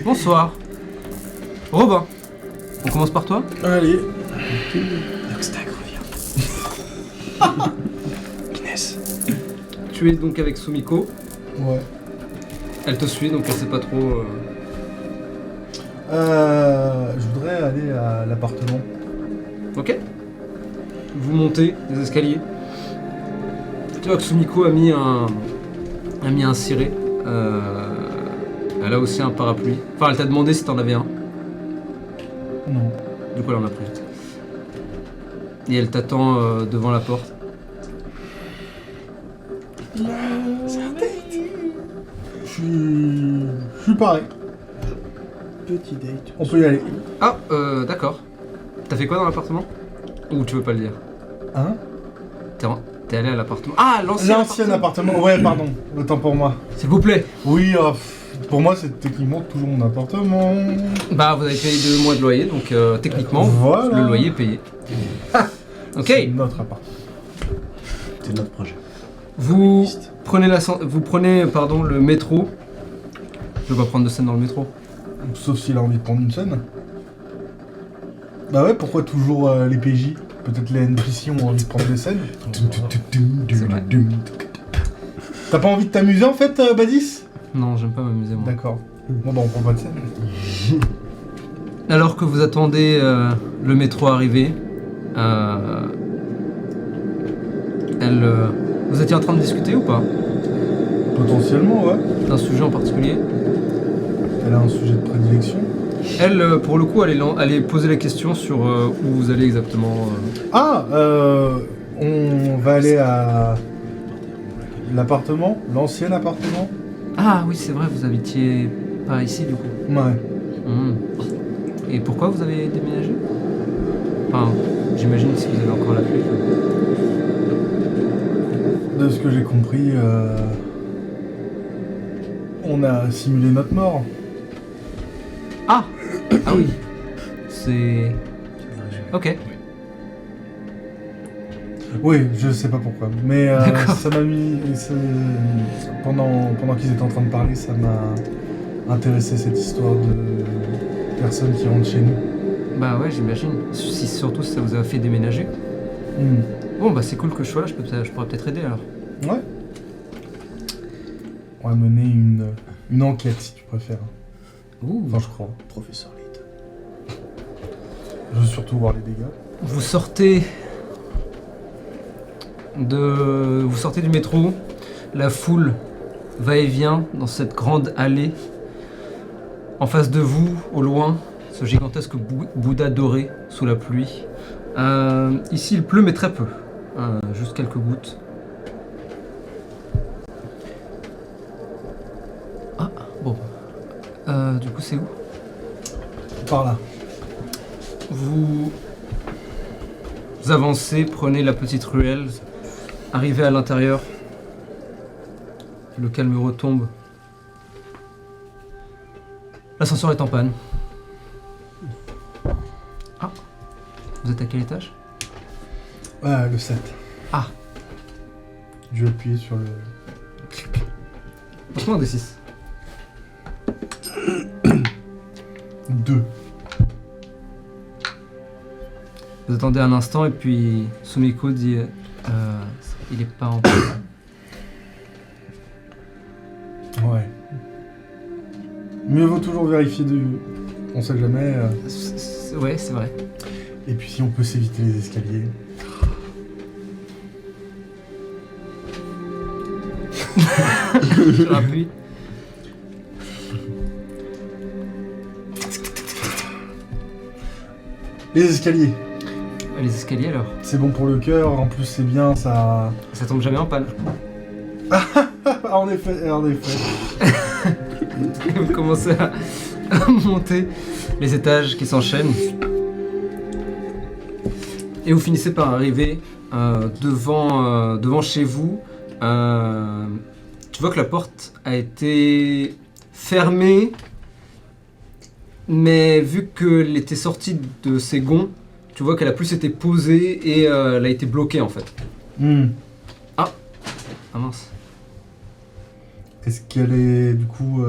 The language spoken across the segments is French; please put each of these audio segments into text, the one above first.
Bonsoir. Robin, on commence par toi? Allez. Yoxtag revient. Inès. Tu es donc avec Sumiko. Ouais. Elle te suit, donc elle sait pas trop... Je voudrais aller à l'appartement. Ok. Vous montez les escaliers. Tu vois que Sumiko a mis un ciré. Elle a aussi un parapluie. Enfin, elle t'a demandé si t'en avais un. Non. Du coup, elle en a pris. Et elle t'attend devant la porte. C'est un date. Je suis pareil. Petit date. On peut y aller. Ah, d'accord. T'as fait quoi dans l'appartement? Ou tu veux pas le dire? Hein? T'es allé à l'appartement. Ah, L'ancien appartement. Ouais, pardon. Autant pour moi. S'il vous plaît. Oui, pour moi, c'est techniquement toujours mon appartement. Bah, vous avez payé 2 mois de loyer, donc techniquement, Voilà. le loyer est payé. Ok. C'est notre appart. C'est notre projet. Vous prenez le métro. Je vais pas prendre de scène dans le métro. Sauf s'il a envie de prendre une scène. Bah ouais, pourquoi toujours les PJ? Peut-être les NPC ont envie de prendre des scènes. vrai. T'as pas envie de t'amuser en fait, Badis? Non, j'aime pas m'amuser moi. D'accord. Bon bah on prend pas de scène. Alors que vous attendez le métro arriver, vous étiez en train de discuter ou pas? Potentiellement, ouais. D'un sujet en particulier? Elle a un sujet de prédilection. Elle, pour le coup, allait poser la question sur où vous allez exactement. On va aller à l'appartement, l'ancien appartement. Ah oui, c'est vrai, vous habitiez pas ici du coup. Ouais. Et pourquoi vous avez déménagé? Enfin, j'imagine si vous avez encore la clé. De ce que j'ai compris, on a simulé notre mort. Ah oui. C'est... Ok. Oui, je sais pas pourquoi, mais D'accord. ça m'a mis... Pendant qu'ils étaient en train de parler, ça m'a intéressé cette histoire de personnes qui rentrent chez nous. Bah ouais, j'imagine. Surtout si ça vous a fait déménager. Bon bah c'est cool que je sois là, je pourrais peut-être aider alors. Ouais. On va mener une enquête si tu préfères. Ouh. Enfin, je crois. Professeur Lead. Je veux surtout voir les dégâts. Vous sortez du métro, la foule va et vient dans cette grande allée. En face de vous, au loin, ce gigantesque Bouddha doré sous la pluie. Ici, il pleut, mais très peu. Juste quelques gouttes. Ah, bon. Du coup, c'est où? Par là. Vous avancez, prenez la petite ruelle, arrivez à l'intérieur. Le calme retombe. L'ascenseur est en panne. Ah, vous êtes à quel étage? Le 7. Ah. Je vais appuyer sur le... Franchement, un D6. 2. Vous attendez un instant et puis Sumiko dit il est pas en panne. Ouais. Mieux vaut toujours vérifier on sait jamais. Ouais, c'est vrai. Et puis si on peut s'éviter les escaliers. Je rappuie. Les escaliers. Les escaliers alors. C'est bon pour le cœur, en plus c'est bien, ça... Ça tombe jamais en panne. En effet, en effet. Vous commencez à monter les étages qui s'enchaînent. Et vous finissez par arriver devant chez vous. Tu vois que la porte a été fermée, mais vu qu'elle était sortie de ses gonds, tu vois qu'elle a plus été posée et elle a été bloquée en fait. Ah mince. Est-ce qu'elle est du coup...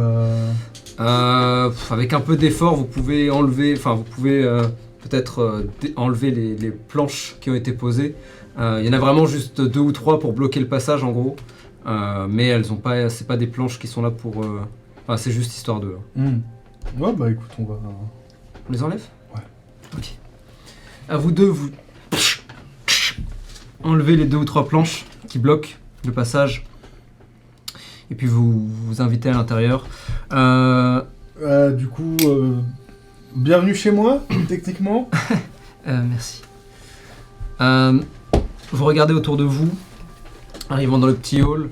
Avec un peu d'effort, vous pouvez enlever, peut-être enlever les planches qui ont été posées. Il y en a vraiment juste 2 ou 3 pour bloquer le passage en gros, mais elles ont pas, c'est pas des planches qui sont là pour. C'est juste histoire de. Ouais, bah écoute, on va. On les enlève? Ouais. Ok. À vous deux, vous enlevez les 2 ou 3 planches qui bloquent le passage, et puis vous vous invitez à l'intérieur. Du coup, bienvenue chez moi, techniquement. Merci. Vous regardez autour de vous, arrivant dans le petit hall.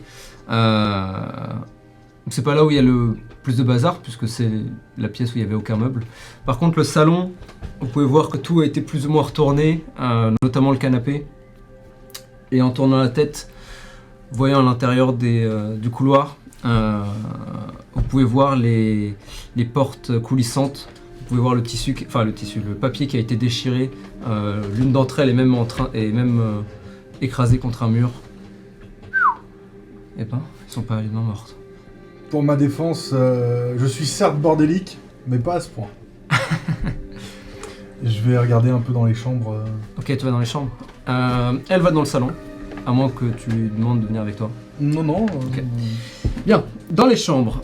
C'est pas là où il y a le plus de bazar, puisque c'est la pièce où il n'y avait aucun meuble. Par contre, le salon, vous pouvez voir que tout a été plus ou moins retourné, notamment le canapé. Et en tournant la tête, voyant à l'intérieur du couloir, vous pouvez voir les portes coulissantes. Vous pouvez voir le papier qui a été déchiré. L'une d'entre elles est même écrasée contre un mur. Eh ben, ils sont pas validement mortes. Pour ma défense, je suis certes bordélique, mais pas à ce point. Je vais regarder un peu dans les chambres. Ok, tu vas dans les chambres. Elle va dans le salon, à moins que tu lui demandes de venir avec toi. Non. Ok. Bien, dans les chambres.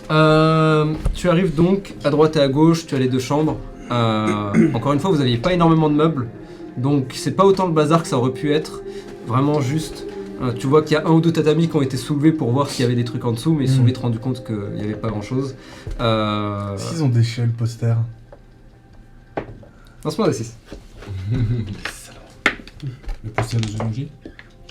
Tu arrives donc à droite et à gauche, tu as les 2 chambres. Encore une fois, vous n'aviez pas énormément de meubles, donc c'est pas autant le bazar que ça aurait pu être. Vraiment juste, tu vois qu'il y a 1 ou 2 tatamis qui ont été soulevés pour voir s'il y avait des trucs en dessous, mais ils se sont vite rendus compte qu'il n'y avait pas grand chose. S'ils ont déchiré le poster. Lance-moi des 6. Le poster de Zoologie.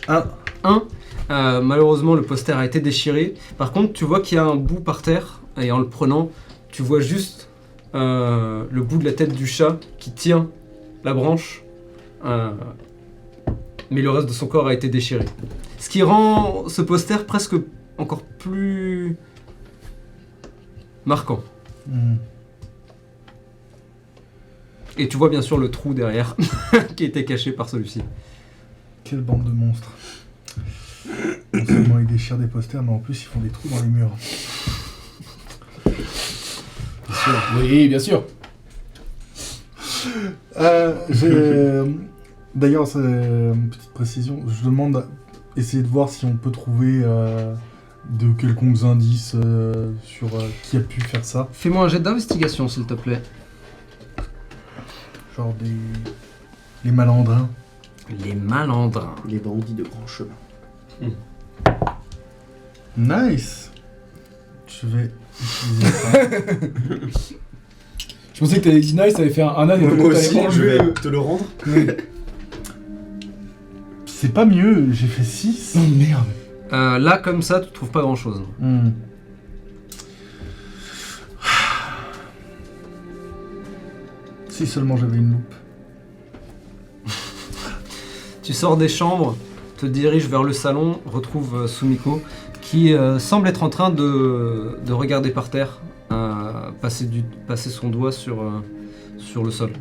1. Malheureusement, le poster a été déchiré. Par contre, tu vois qu'il y a un bout par terre, et en le prenant, tu vois juste le bout de la tête du chat qui tient la branche. Mais le reste de son corps a été déchiré. Ce qui rend ce poster presque encore plus marquant. Et tu vois bien sûr le trou derrière qui était caché par celui-ci. Quelle bande de monstres. Non seulement ils déchirent des posters, mais en plus ils font des trous dans les murs. Bien sûr. Oui, bien sûr. D'ailleurs, c'est une petite précision. Je demande à essayer de voir si on peut trouver de quelconques indices sur qui a pu faire ça. Fais-moi un jet d'investigation s'il te plaît. Genre les malandrins. Les malandrins. Les bandits de grand chemin. Nice. Je vais utiliser ça. Je pensais que t'avais dit nice, t'avais fait un âne et Moi que aussi, t'allais je enlever vais te le rendre. C'est pas mieux, j'ai fait 6. Oh merde. Là comme ça tu trouves pas grand chose. Si seulement j'avais une loupe. Tu sors des chambres, te diriges vers le salon, retrouve Sumiko qui semble être en train de regarder par terre, passer son doigt sur le sol.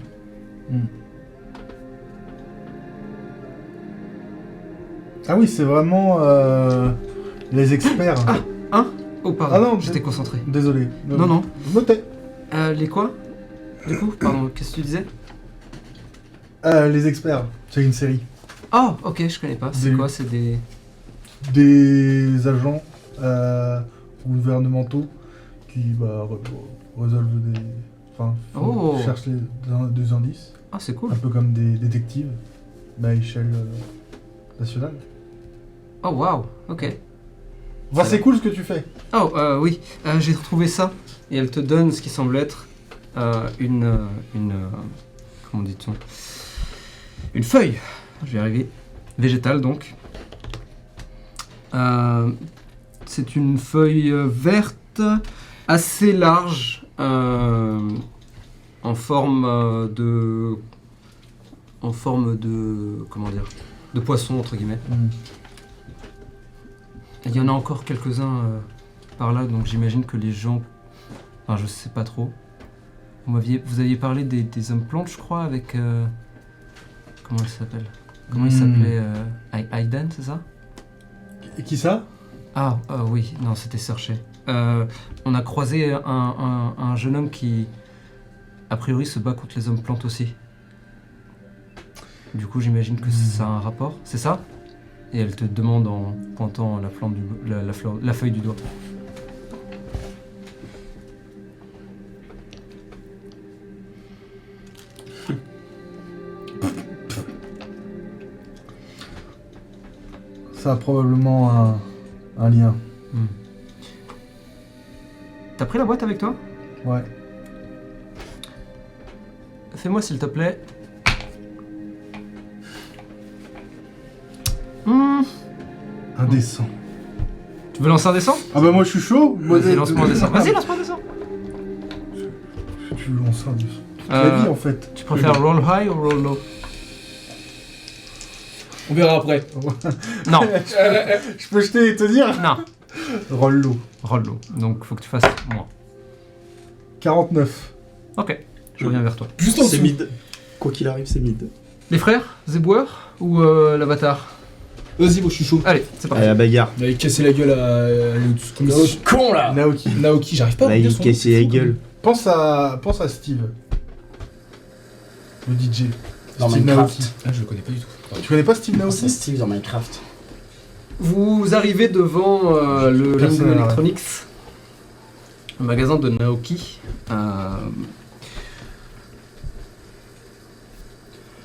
Ah oui, c'est vraiment les experts. Oh pardon, Ah non, j'étais concentré. Désolé. Non. Je me tais. Les quoi? Du coup, pardon, qu'est-ce que tu disais? Les experts, c'est une série. Oh, ok, je connais pas. C'est Des- quoi? C'est des... Des agents gouvernementaux qui résolvent des... Enfin, Oh. cherchent des indices. Ah, c'est cool. Un peu comme des détectives, mais à échelle nationale. Oh, waouh, ok. Enfin, c'est cool ce que tu fais. Oh, oui, j'ai retrouvé ça. Et elle te donne ce qui semble être une comment dit-on? Une feuille. Je vais y arriver. Végétale, donc. C'est une feuille verte, assez large, en forme de... comment dire? De poisson, entre guillemets. Il y en a encore quelques-uns par là, donc j'imagine que les gens... Enfin, je sais pas trop. Vous aviez parlé des hommes plantes, je crois, avec... comment elle s'appelle? Comment il s'appelait? Aiden, c'est ça? Et qui ça? Oui, non, c'était Searcher. On a croisé un jeune homme qui, a priori, se bat contre les hommes plantes aussi. Du coup, j'imagine que ça a un rapport, c'est ça? Et elle te demande en pointant la feuille du doigt. Ça a probablement un lien. T'as pris la boîte avec toi? Ouais. Fais-moi s'il te plaît. Indécent. Tu veux lancer un dessin? Ah bah moi je suis chaud. Vas-y, lance-moi un dessin. Vas-y, lance-moi un dessin. Tu lances un dessin. La vie en fait. Tu préfères roll high ou roll low? On verra après. Non, Je peux jeter et te dire. non. Roll low. Roll low. Donc faut que tu fasses moins. 49. Ok, je reviens vers toi. Juste en C'est dessous. mid. Quoi qu'il arrive, c'est mid. Les frères, Zeboueur ou l'avatar? Vas-y, moi je suis chaud. Allez, c'est parti. Allez, la bagarre. Il avait cassé la gueule à ce con là. Naoki. Naoki, j'arrive pas à Là, dire il son cassait nom, la c'est fou. gueule. Pense à Steve. Le DJ. Dans Steve Minecraft. Naoki. Ah, je le connais pas du tout. Tu connais pas Steve C'est Naoki? Steve dans Minecraft. Vous arrivez devant le Personne Lingo n'a Electronics, le magasin de Naoki.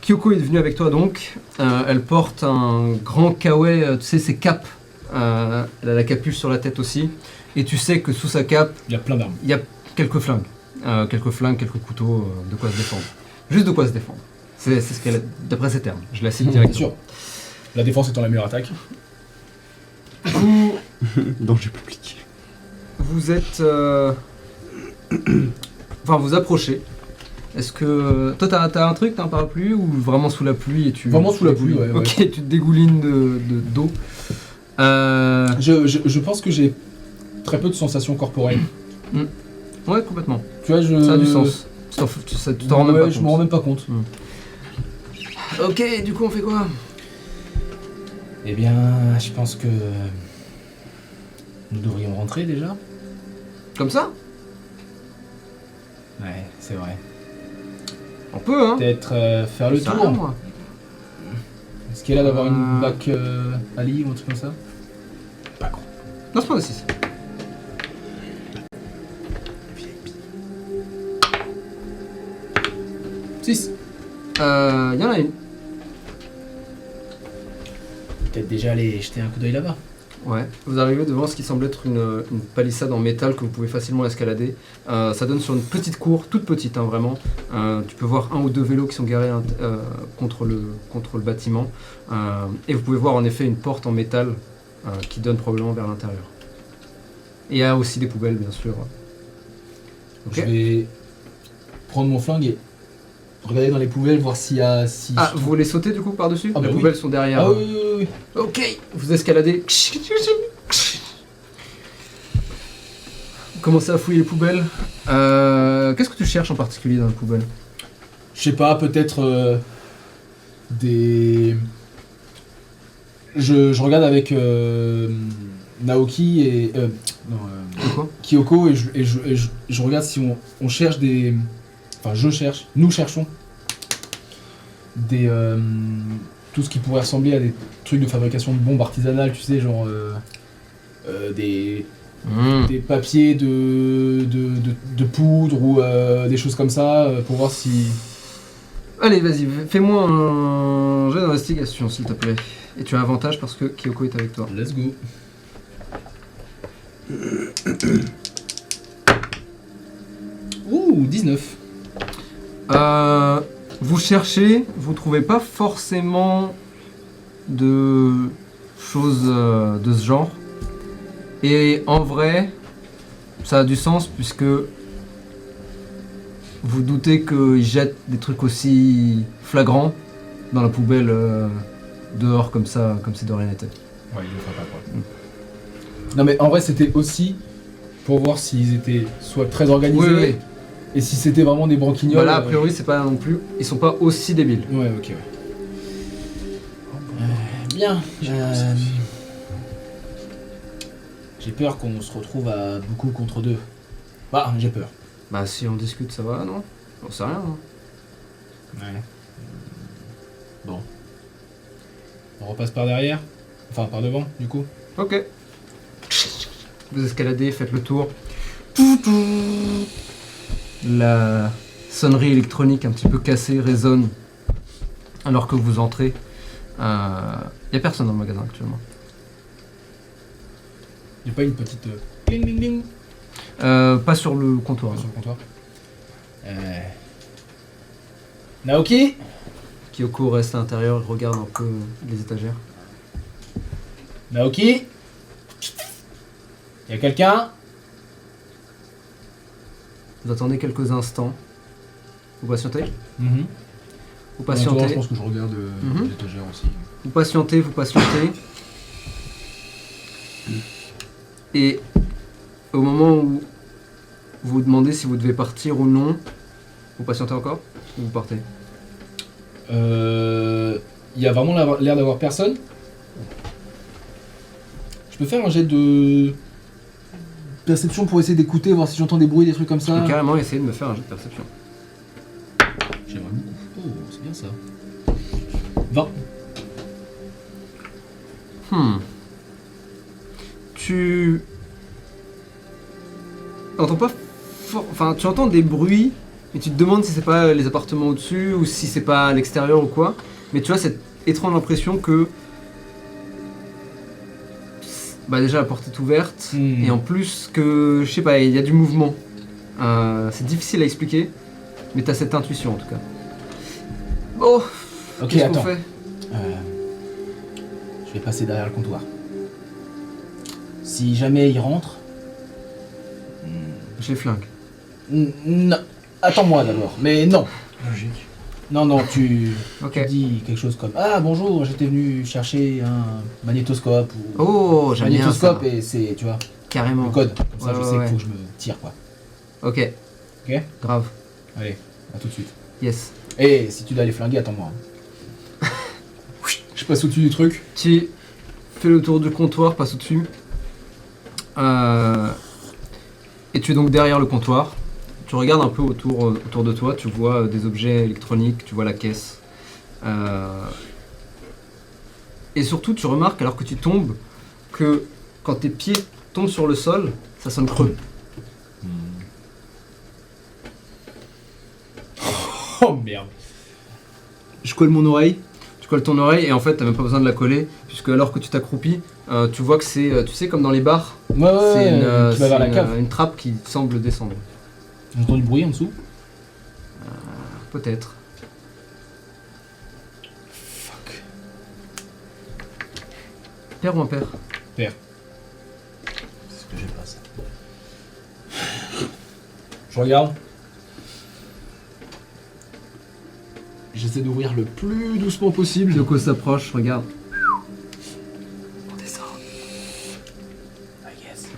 Kyoko est venue avec toi donc. Elle porte un grand kawaii, tu sais, ses capes. Elle a la capuche sur la tête aussi. Et tu sais que sous sa cape, Il y a plein d'armes. il y a quelques flingues. Quelques couteaux, de quoi se défendre. Juste de quoi se défendre. C'est ce qu'elle a, d'après ses termes. Je la cite Bien directement. sûr. La défense étant la meilleure attaque. Vous, Danger public. vous êtes... Enfin, vous approchez. Est-ce que... Toi, t'as un truc, t'as un parapluie ou vraiment sous la pluie et tu... Vraiment sous la pluie, ouais, ouais. Ok, tu te dégoulines d'eau. Je pense que j'ai très peu de sensations corporelles. Ouais, complètement. Tu vois, Ça a du sens. Tu t'en rends même pas compte. Je me rends même pas compte. Ok, du coup, on fait quoi? Eh bien, je pense que nous devrions rentrer déjà. Comme ça? Ouais, c'est vrai. On peut, hein. Peut-être faire le Ça tour. rien, moi. Est-ce qu'il y a là d'avoir une bac Ali ou un truc comme ça? Pas con. Non, c'est pas aussi. 6. Il y en a une. Peut-être déjà aller jeter un coup d'œil là-bas. Ouais, vous arrivez devant ce qui semble être une palissade en métal que vous pouvez facilement escalader. Ça donne sur une petite cour, toute petite hein, vraiment. Tu peux voir un ou deux vélos qui sont garés contre le bâtiment. Et vous pouvez voir en effet une porte en métal qui donne probablement vers l'intérieur. Et il y a aussi des poubelles bien sûr. Ok. Je vais prendre mon flingue et regarder dans les poubelles, voir s'il y a... Ah, vous voulez sauter du coup par-dessus? Ah, bah Les oui. poubelles sont derrière. Ah oui, oui, oui, oui. Ok, vous escaladez. Vous commencez à fouiller les poubelles. Qu'est-ce que tu cherches en particulier dans les poubelles? Je sais pas, peut-être des... Je regarde avec Naoki et... De quoi? Kyoko et je regarde si on cherche des... Enfin, nous cherchons des... tout ce qui pourrait ressembler à des trucs de fabrication de bombes artisanales, tu sais, genre... des papiers de poudre ou des choses comme ça, pour voir si... Allez, vas-y, fais-moi un jet d'investigation, s'il te plaît. Et tu as avantage parce que Kyoko est avec toi. Let's go. Ouh, 19. Vous cherchez, vous trouvez pas forcément de choses de ce genre. Et en vrai, ça a du sens puisque vous doutez qu'ils jettent des trucs aussi flagrants dans la poubelle dehors comme ça, comme si de rien n'était. Ouais, il le fera pas quoi. Non mais en vrai c'était aussi pour voir s'ils étaient soit très organisés Oui, oui. et si c'était vraiment des branquignoles. Voilà, a priori, c'est pas non plus. Ils sont pas aussi débiles. Ouais, ok, ouais. J'ai peur qu'on se retrouve à beaucoup contre 2. Bah, j'ai peur. Bah si on discute ça va, non? J'en sais rien. Hein. Ouais. Bon. On repasse par derrière. Enfin, par devant, du coup. Ok. Vous escaladez, faites le tour. La sonnerie électronique un petit peu cassée résonne alors que vous entrez. Il n'y a personne dans le magasin actuellement. Y'a pas une petite... Ding ding ding Pas sur le comptoir. sur le comptoir. Naoki. Kyoko reste à l'intérieur et regarde un peu les étagères. Naoki. Y'a quelqu'un? Vous attendez quelques instants. Vous patientez? Vous Je patientez. pense que je regarde Mhm. l'étagère aussi. Vous patientez, vous patientez. Et au moment où vous vous demandez si vous devez partir ou non, vous patientez encore ou vous partez? Il y a vraiment l'air d'avoir personne. Je peux faire un jet de perception pour essayer d'écouter, voir si j'entends des bruits, des trucs comme Je ça. peux carrément essayer de me faire un jet de perception. J'aimerais beaucoup. Oh, c'est bien ça. 20. Tu entends pas enfin tu entends des bruits et tu te demandes si c'est pas les appartements au-dessus ou si c'est pas à l'extérieur ou quoi, mais tu as cette étrange impression que bah déjà la porte est ouverte et en plus que je sais pas, il y a du mouvement. C'est difficile à expliquer, mais t'as cette intuition en tout cas. Bon, Ok, qu'est-ce qu'on attends. fait? Je vais passer derrière le comptoir. Si jamais il rentre... Je les flingue. Non. Attends-moi d'abord. Mais non. Logique. Non, tu Ok. dis quelque chose comme Ah bonjour, j'étais venu chercher un magnétoscope ou Oh, j'aime bien ça. magnétoscope et c'est, tu vois, Carrément. le code. Comme ça, Ouais, je ouais, sais ouais. qu'il faut que je me tire, quoi. Ok. Ok. Grave. Allez, à tout de suite. Yes. Et si tu dois les flinguer, attends-moi. Je passe au-dessus du truc. Tu fais le tour du comptoir, passe au-dessus. Et tu es donc derrière le comptoir. Tu regardes un peu autour de toi, tu vois des objets électroniques, tu vois la caisse. Et surtout, tu remarques, alors que tu tombes, que quand tes pieds tombent sur le sol, ça sonne creux. Oh merde. Je colle mon oreille. Tu colles ton oreille et en fait, t'as même pas besoin de la coller, puisque alors que tu t'accroupis, tu vois que c'est, tu sais, comme dans les bars, Ouais, c'est une, qui va vers la cave. une trappe qui semble descendre. J'entends du bruit en dessous. Peut-être. Fuck. Père ou impair? C'est ce que j'ai pas, ça. Je regarde. J'essaie d'ouvrir le plus doucement possible. Kyoko s'approche, regarde. On descend. Ah yes.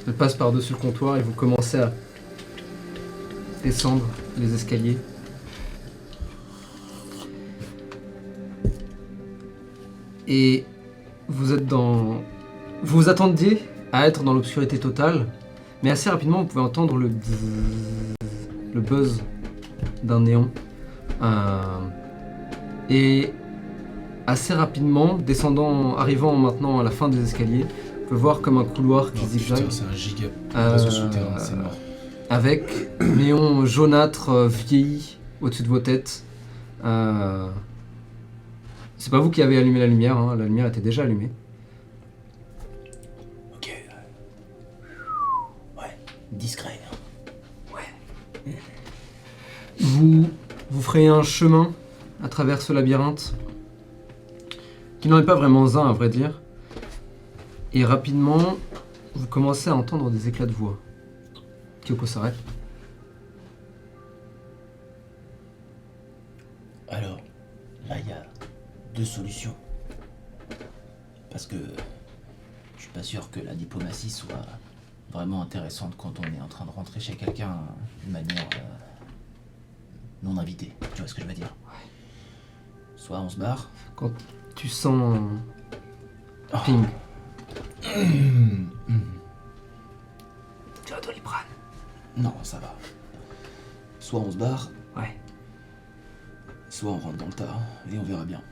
Elle passe par-dessus le comptoir et vous commencez à descendre les escaliers. Et vous êtes dans... Vous vous attendiez à être dans l'obscurité totale, mais assez rapidement vous pouvez entendre le buzz d'un néon. Et assez rapidement, arrivant maintenant à la fin des escaliers, vous pouvez voir comme un couloir qui zigzague. Putain, c'est un giga Euh, réseau souterrain, c'est mort. avec néon jaunâtre vieilli au-dessus de vos têtes. C'est pas vous qui avez allumé la lumière, hein, la lumière était déjà allumée. Ok. Ouais. Discret. Vous ferez un chemin à travers ce labyrinthe, qui n'en est pas vraiment un à vrai dire. Et rapidement, vous commencez à entendre des éclats de voix. Kyoko s'arrête. Alors, là, il y a deux solutions. Parce que je suis pas sûr que la diplomatie soit vraiment intéressante quand on est en train de rentrer chez quelqu'un d'une manière non invitée. Tu vois ce que je veux dire? Soit on se barre. Quand tu sens un ping, Tu as Doliprane? Non, ça va. Soit on se barre, Ouais. soit on rentre dans le tas, et on verra bien.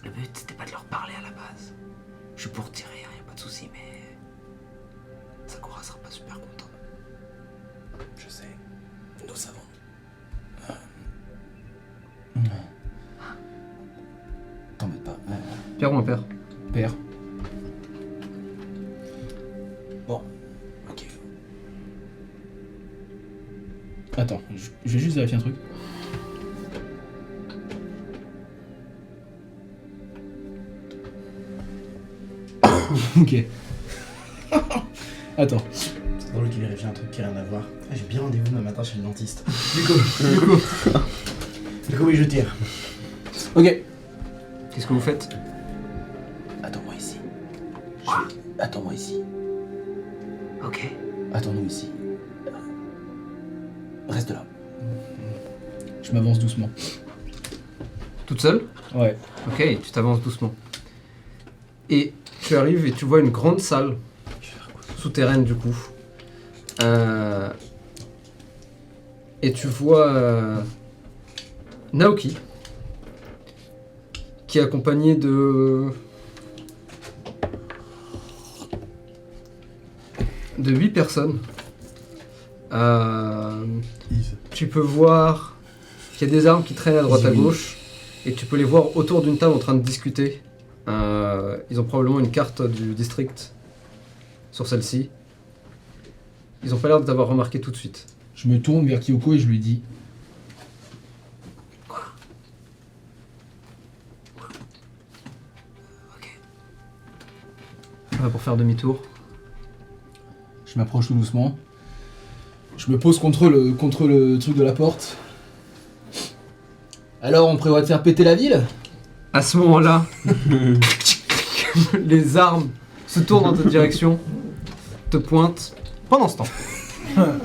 Le but, c'était pas de leur parler à la base. Je suis pour tirer, y a pas de souci, mais... Sakura sera pas super content. Je sais, nous savons. T'embête pas. Père ou impair? Père. Bon, ok. Attends, je vais juste vérifier un truc. Ok. Attends. C'est drôle qu'il vérifie un truc qui n'a rien à voir. Ah, j'ai bien rendez-vous demain matin chez le dentiste. Du coup, oui, je tire. Ok. Qu'est-ce que vous faites? Attends-moi ici. Attends-moi ici. Ok. Attends-nous ici. Reste là. Je m'avance doucement. Toute seule? Ouais. Ok, tu t'avances doucement. Et tu arrives et tu vois une grande salle, souterraine du coup. Et tu vois Naoki, qui est accompagné de 8 personnes. Tu peux voir qu'il y a des armes qui traînent à droite à gauche, et tu peux les voir autour d'une table en train de discuter. Ils ont probablement une carte du district sur celle-ci. Ils ont pas l'air de t'avoir remarqué tout de suite. Je me tourne vers Kyoko et je lui dis. Quoi? Ok. Pour faire demi-tour. Je m'approche tout doucement. Je me pose contre le truc de la porte. Alors, on prévoit de faire péter la ville? À ce moment-là, les armes se tournent dans ta direction, te pointent. Pendant ce temps,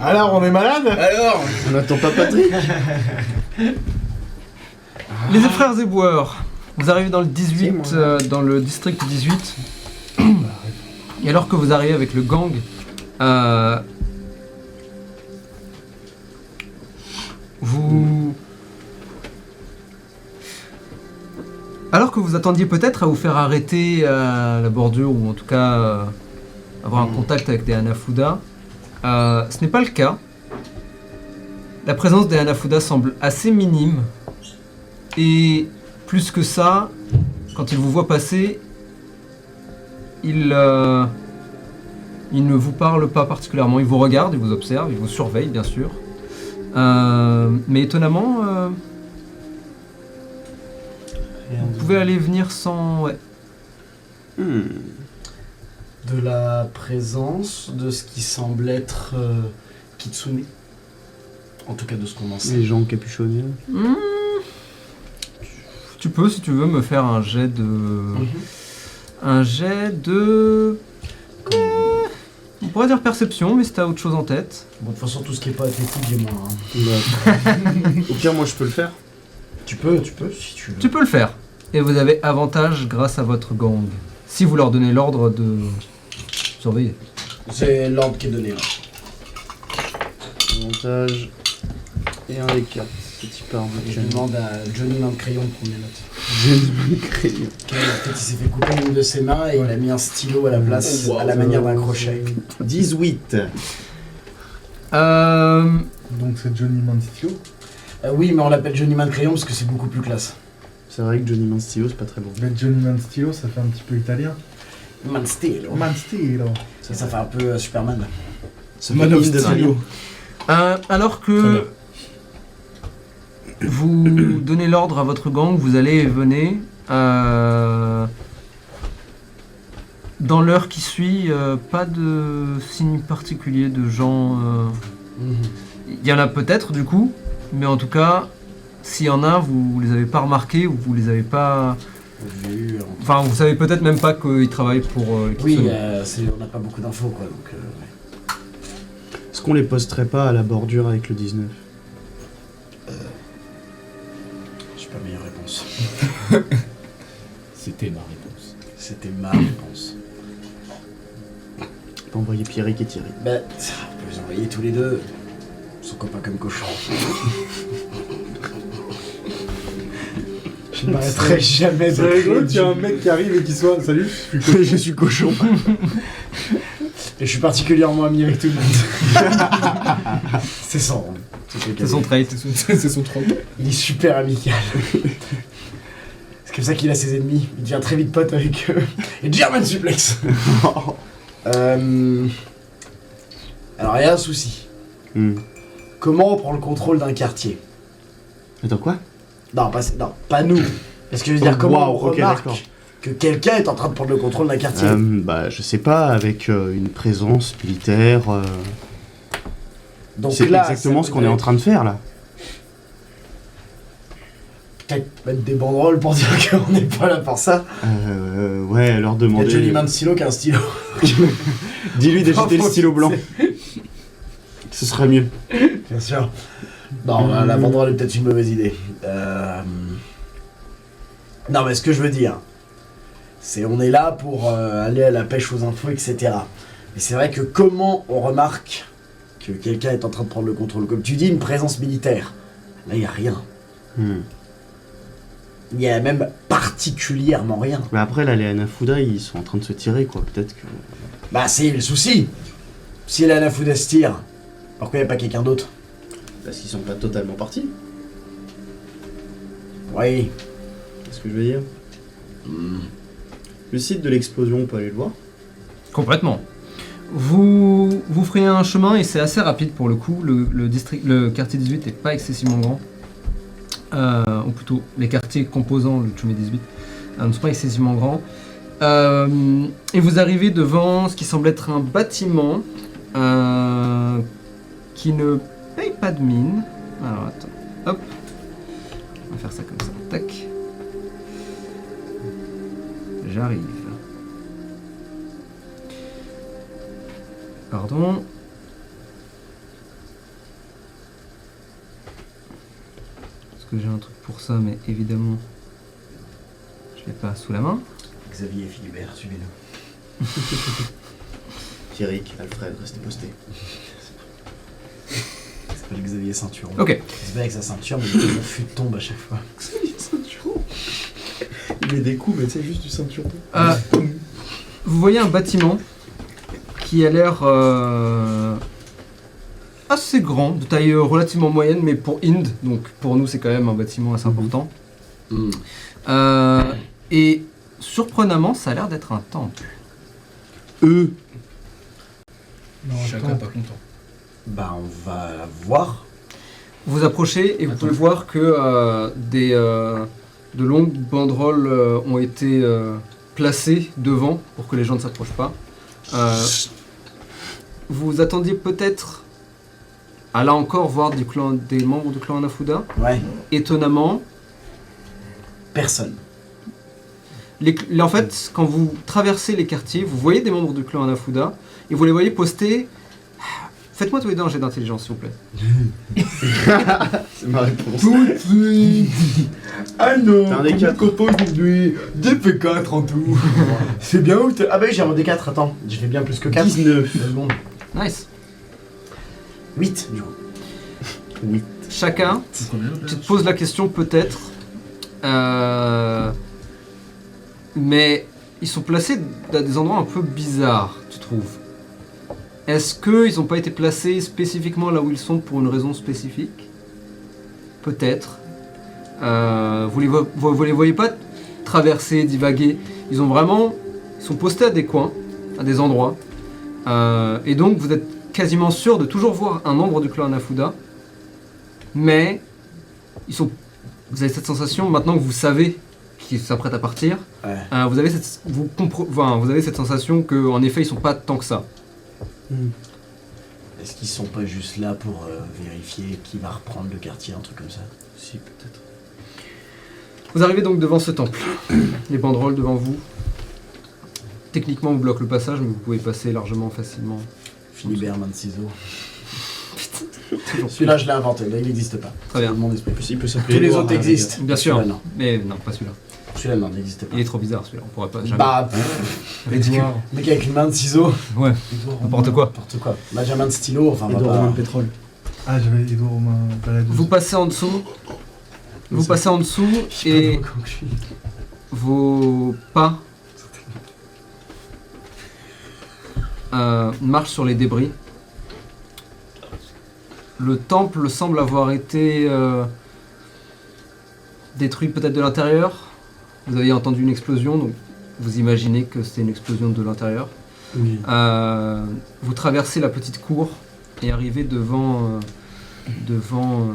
Alors, on est malade? Alors, On n'attend pas Patrick? les frères éboueurs, vous arrivez dans le 18, Si, moi. dans le district 18. Et alors que vous arrivez avec le gang, vous... Alors que vous attendiez peut-être à vous faire arrêter à la bordure, ou en tout cas avoir un contact avec des Hanafuda, ce n'est pas le cas. La présence des Hanafuda semble assez minime. Et plus que ça, quand ils vous voient passer, ils ne vous parlent pas particulièrement. Ils vous regardent, ils vous observent, ils vous surveillent bien sûr. Mais étonnamment, vous pouvez aller venir sans... Ouais. De la présence de ce qui semble être Kitsune. En tout cas, de ce qu'on en sait. Les gens capuchonnés. Tu peux, si tu veux, me faire un jet de... Un jet de... On pourrait dire perception, mais si t'as autre chose en tête. Bon, de toute façon, tout ce qui est pas athlétique, j'ai moins. Hein. Au pire, moi je peux le faire. Tu peux, si tu veux. Tu peux le faire. Et vous avez avantage grâce à votre gang. Si vous leur donnez l'ordre de surveiller. C'est l'ordre qui est donné. Là. Avantage et un des cartes. Petit par Et je demande à Johnny Main de Crayon de prendre les notes. J'ai le crayon. Peut-être il s'est fait couper une de ses mains et il a mis un stylo à la place, à la manière d'un crochet. 18. Donc c'est Johnny Manstio. Oui, mais on l'appelle Johnny Main de Crayon parce que c'est beaucoup plus classe. C'est vrai que Johnny Manstio, c'est pas très bon. Mais Johnny Manstio, ça fait un petit peu italien. Man Stilo. Manstio. Ça fait un peu Superman. Ça Man fait of mine de Steel. rien. Alors Très bien. que vous donnez l'ordre à votre gang, vous allez et venez. Dans l'heure qui suit, pas de signe particulier de gens... Il y en a peut-être du coup, mais en tout cas, s'il y en a, vous les avez pas remarqués ou vous les avez pas... Vu. Enfin, vous savez peut-être même pas qu'ils travaillent pour Oui, Kitsune. on n'a pas beaucoup d'infos quoi. Donc, ouais. Est-ce qu'on les posterait pas à la bordure avec le 19? J'ai pas meilleure réponse. C'était ma réponse. C'était ma réponse. peux envoyer Pierrick et Thierry. Bah, on peut les envoyer tous les deux. Ils sont copains comme cochons. Je ne m'arrêterai jamais C'est de rigolo qu'il y a un mec qui arrive et qui soit. Salut, je suis cochon. Et je suis particulièrement ami avec tout le monde. C'est son. C'est son trait. C'est son trope. Il est super amical. C'est comme ça qu'il a ses ennemis. Il devient très vite pote avec eux. Et German Suplex. Alors il y a un souci. Comment on prend le contrôle d'un quartier? Attends, quoi? Non, pas nous. Parce que je veux dire, comment on ok, remarque d'accord. que quelqu'un est en train de prendre le contrôle d'un quartier? Bah, je sais pas, avec une présence militaire. Donc C'est là, exactement ça ce qu'on est en train de faire là. peut-être mettre des banderoles pour dire qu'on n'est pas là pour ça. Ouais, leur Il y a demander. Johnny Main de stylo qui a un stylo. Dis-lui d'agiter le stylo blanc. Ce serait mieux. Bien sûr. Non, la banderole est peut-être une mauvaise idée. Non, mais ce que je veux dire, c'est on est là pour aller à la pêche aux infos, etc. Mais c'est vrai que comment on remarque que quelqu'un est en train de prendre le contrôle? Comme tu dis, une présence militaire. Là, il n'y a rien. Il n'y a même particulièrement rien. Mais après, là, les Hanafuda, ils sont en train de se tirer, quoi. Peut-être que. Bah, c'est le souci. Si la Hanafuda se tire, pourquoi il n'y a pas quelqu'un d'autre? Parce qu'ils sont pas totalement partis. Oui. C'est ce que je veux dire. Le site de l'explosion, on peut aller le voir. Complètement. Vous ferez un chemin et c'est assez rapide pour le coup. Le quartier 18 n'est pas excessivement grand. Ou plutôt, les quartiers composant le Tchumé 18 ne sont pas excessivement grands. Et vous arrivez devant ce qui semble être un bâtiment qui ne paye pas de mine. Alors attends, hop. On va faire ça comme ça. Tac. J'arrive. Pardon. Parce que j'ai un truc pour ça, mais évidemment, je l'ai pas sous la main. Xavier et Philibert, suivez-le. Pierrick, Alfred, restez postés. Il s'appelle Xavier Ceinturon. Ok. Il se bat avec sa ceinture, mais il a fut de tombe à chaque fois. Xavier Ceinturon. Il met des coups, mais c'est juste du ceinturon. Vous voyez un bâtiment qui a l'air assez grand, de taille relativement moyenne, mais pour Inde, donc pour nous c'est quand même un bâtiment assez important. Et surprenamment, ça a l'air d'être un temple. Non, chacun pas content. Bah, on va voir. Vous approchez et vous pouvez voir que de longues banderoles ont été placées devant pour que les gens ne s'approchent pas. Vous attendiez peut-être à là encore voir des membres du clan Hanafuda. Ouais. Étonnamment, Personne. en fait, quand vous traversez les quartiers, vous voyez des membres du clan Hanafuda et vous les voyez poster. Faites-moi tous les deux un jet d'intelligence, s'il vous plaît. C'est ma réponse. Tout de suite. Ah non. T'as un des quatre. Copain aujourd'hui. 2P4 en tout. C'est bien où t'es. Ah bah oui, j'ai un D4, attends. J'ai fait bien plus que 4. 19. 2 secondes. Nice. 8, du coup. Oui. Chacun, tu te poses la question peut-être, mais ils sont placés dans des endroits un peu bizarres, tu trouves. Est-ce qu'ils n'ont pas été placés spécifiquement là où ils sont pour une raison spécifique? Peut-être. Vous les voyez pas traverser, divaguer. Ils sont postés à des coins, à des endroits. Et donc vous êtes quasiment sûr de toujours voir un membre du clan Hanafuda. Mais vous avez cette sensation, maintenant que vous savez qu'ils s'apprêtent à partir, Ouais. vous avez cette sensation qu'en effet ils sont pas tant que ça. Est-ce qu'ils sont pas juste là pour vérifier qui va reprendre le quartier, un truc comme ça? Si, peut-être. Vous arrivez donc devant ce temple. Les banderoles devant vous. Techniquement vous bloquez le passage, mais vous pouvez passer largement, facilement. Philibert, main de ciseaux. Toujours Celui-là, je l'ai inventé, là, il n'existe pas. Très bien. C'est mon esprit. Il peut Tous les autres existent. Bien sûr, Celui-là, non. mais non, pas celui-là. Celui-là, non, n'existait pas. Il est trop bizarre celui-là, on pourrait pas jamais. Bah, Edouard. mec avec une main de ciseaux. Ouais, n'importe quoi. N'importe quoi. Bah, j'ai une main de stylo, enfin, Edouard bah, Romain de pétrole. Ah, j'avais Edouard Romain Baladeuse. Vous passez en dessous. Vous passez en dessous et vos pas marchent sur les débris. Le temple semble avoir été détruit peut-être de l'intérieur. Vous avez entendu une explosion, donc vous imaginez que c'était une explosion de l'intérieur. Oui. Vous traversez la petite cour et arrivez devant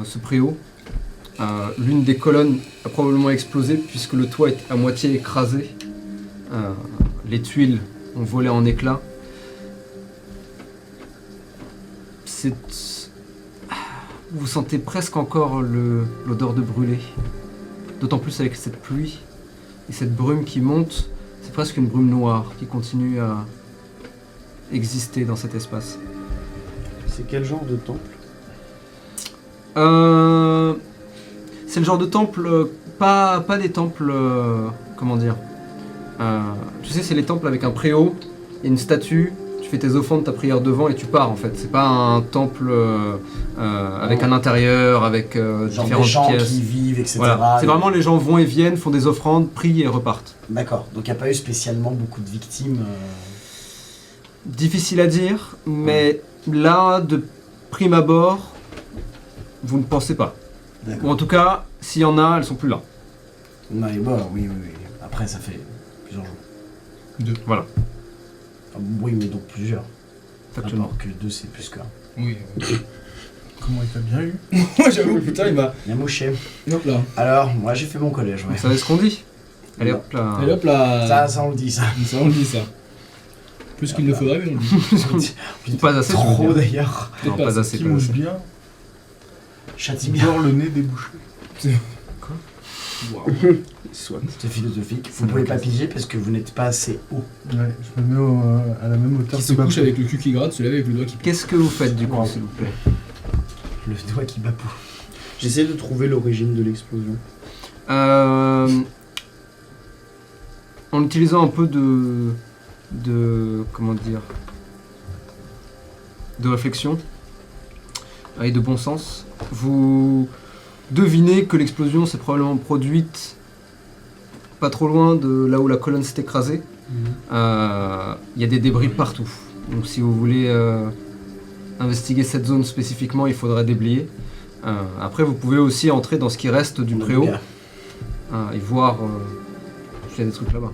ce préau. L'une des colonnes a probablement explosé puisque le toit est à moitié écrasé. Les tuiles ont volé en éclats. Vous sentez presque encore l'odeur de brûlé. D'autant plus avec cette pluie et cette brume qui monte. C'est presque une brume noire qui continue à exister dans cet espace. C'est quel genre de temple? C'est le genre de temple, pas des temples, comment dire. Tu sais, c'est les temples avec un préau, il y a une statue, tu fais tes offrandes, ta prière devant et tu pars en fait. C'est pas un temple avec un intérieur, avec genre des différentes gens pièces. qui vivent, etc. Voilà. C'est Et- vraiment les gens vont et viennent, font des offrandes, prient et repartent. D'accord, donc il n'y a pas eu spécialement beaucoup de victimes. Difficile à dire, mais là, de prime abord, vous ne pensez pas. Ou D'accord. en tout cas, s'il y en a, elles sont plus là. Non, et bon, oui. Après, ça fait plusieurs jours. Voilà, Enfin, oui, mais donc plusieurs. factuellement. Alors que 2, c'est plus qu'un. Oui. Comment il t'a bien eu? Moi j'avoue, putain, il m'a. Bien mouché. Hop là. Alors, moi j'ai fait mon collège, ouais. Vous savez ce qu'on dit? Allez Non. hop là. Et hop là. Ça on le dit, ça. Ça, on le dit ça. Plus qu'il ne faudrait, mais on le dit. Pas assez, je veux Trop dire. d'ailleurs. Non, Peut-être pas pas assez, Qui pas mouche assez. bien, Châtie il bien. dort le nez débouché. Waouh. Soit. C'est philosophique. Ça Vous pouvez n'a pas aucun piger parce que vous n'êtes pas assez haut. Ouais, je me mets à la même hauteur Qui que se couche Bapou. avec le cul qui gratte, se lève avec le doigt qui. Qu'est-ce que vous faites du coup, Wow. s'il vous plaît? Le doigt qui bapou. J'essaie de trouver l'origine de l'explosion. En utilisant un peu de comment dire, de réflexion et de bon sens, vous devinez que l'explosion s'est probablement produite pas trop loin de là où la colonne s'est écrasée. Il y a des débris partout. Donc si vous voulez investiguer cette zone spécifiquement, il faudra déblayer. Après, vous pouvez aussi entrer dans ce qui reste du préau et voir s'il y a des trucs là-bas.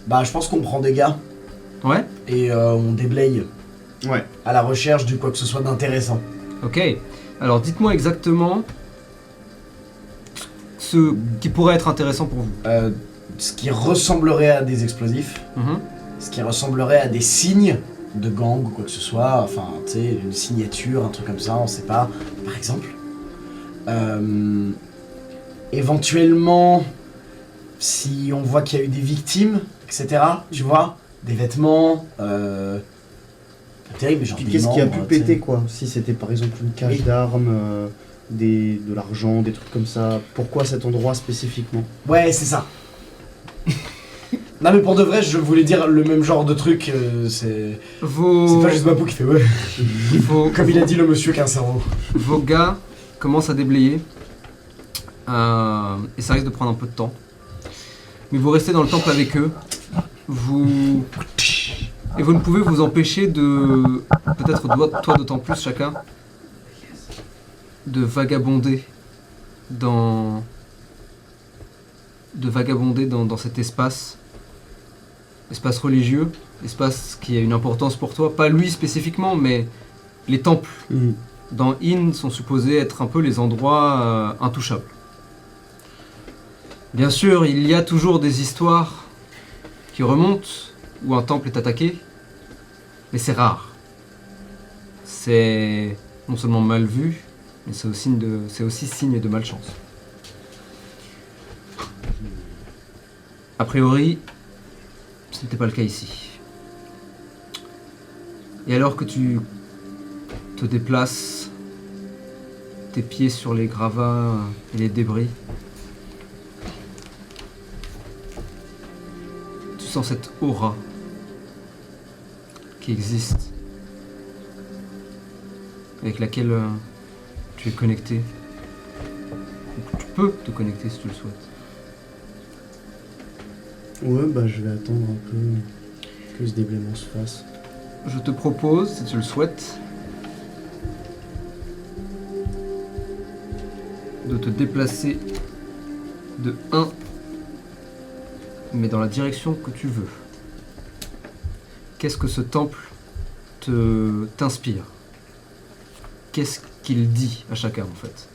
Bah, je pense qu'on prend des gars Ouais. et on déblaye Ouais. à la recherche de quoi que ce soit d'intéressant. Ok. Alors dites-moi exactement ce qui pourrait être intéressant pour vous. Ce qui ressemblerait à des explosifs, Mhm. ce qui ressemblerait à des signes de gang ou quoi que ce soit, enfin, tu sais, une signature, un truc comme ça, on sait pas, par exemple. Éventuellement, si on voit qu'il y a eu des victimes, etc., tu vois, des vêtements, pas terrible, mais genre Puis des qu'est-ce qui a pu membres, tu sais. péter quoi? Si c'était par exemple une cage Oui. d'armes, de l'argent, des trucs comme ça. Pourquoi cet endroit spécifiquement? Ouais, c'est ça. Non mais pour de vrai, je voulais dire le même genre de truc, c'est Vos, pas juste Bapou qui fait ouais. vos, Comme il a dit le monsieur qui a un cerveau. vos gars commencent à déblayer. Et ça risque de prendre un peu de temps. Mais vous restez dans le temple avec eux. Et vous ne pouvez vous empêcher de, peut-être toi d'autant plus chacun, de vagabonder dans cet espace religieux, espace qui a une importance pour toi, pas lui spécifiquement, mais les temples dans In sont supposés être un peu les endroits intouchables. Bien sûr, il y a toujours des histoires qui remontent où un temple est attaqué, mais c'est rare. C'est non seulement mal vu, mais c'est aussi signe de malchance. A priori, ce n'était pas le cas ici. Et alors que tu te déplaces, tes pieds sur les gravats et les débris, sens cette aura qui existe, avec laquelle tu es connecté. Ou tu peux te connecter si tu le souhaites. Ouais, bah je vais attendre un peu que ce déblaiement se fasse. Je te propose, si tu le souhaites, de te déplacer de 1, mais dans la direction que tu veux. Qu'est-ce que ce temple t'inspire? Qu'est-ce qu'il dit à chacun en fait?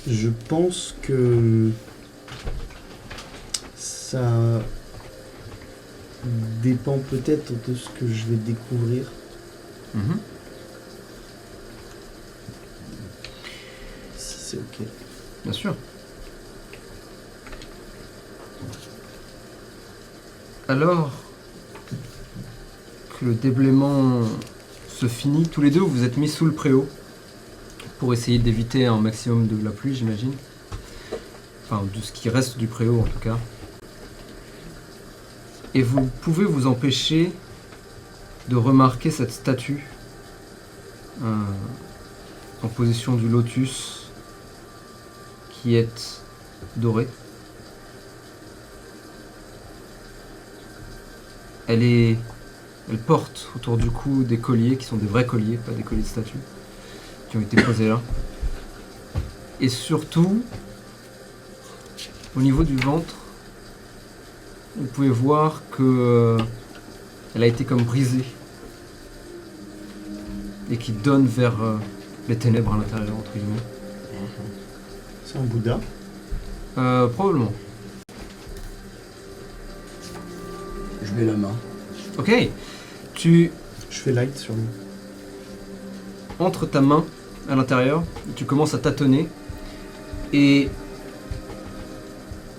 Je pense que ça dépend peut-être de ce que je vais découvrir. Mhm. Si c'est ok. Bien sûr. Alors que le déblaiement se finit, tous les deux vous êtes mis sous le préau pour essayer d'éviter un maximum de la pluie, j'imagine. Enfin, de ce qui reste du préau en tout cas. Et vous pouvez vous empêcher de remarquer cette statue en position du lotus qui est dorée. Elle porte autour du cou des colliers qui sont des vrais colliers, pas des colliers de statue, qui ont été posés là. Et surtout, au niveau du ventre, vous pouvez voir que elle a été comme brisée et qui donne vers les ténèbres à l'intérieur, entre guillemets. C'est un Bouddha. Probablement. Je mets la main. Ok. Tu Je fais light sur lui. entres ta main à l'intérieur, tu commences à tâtonner et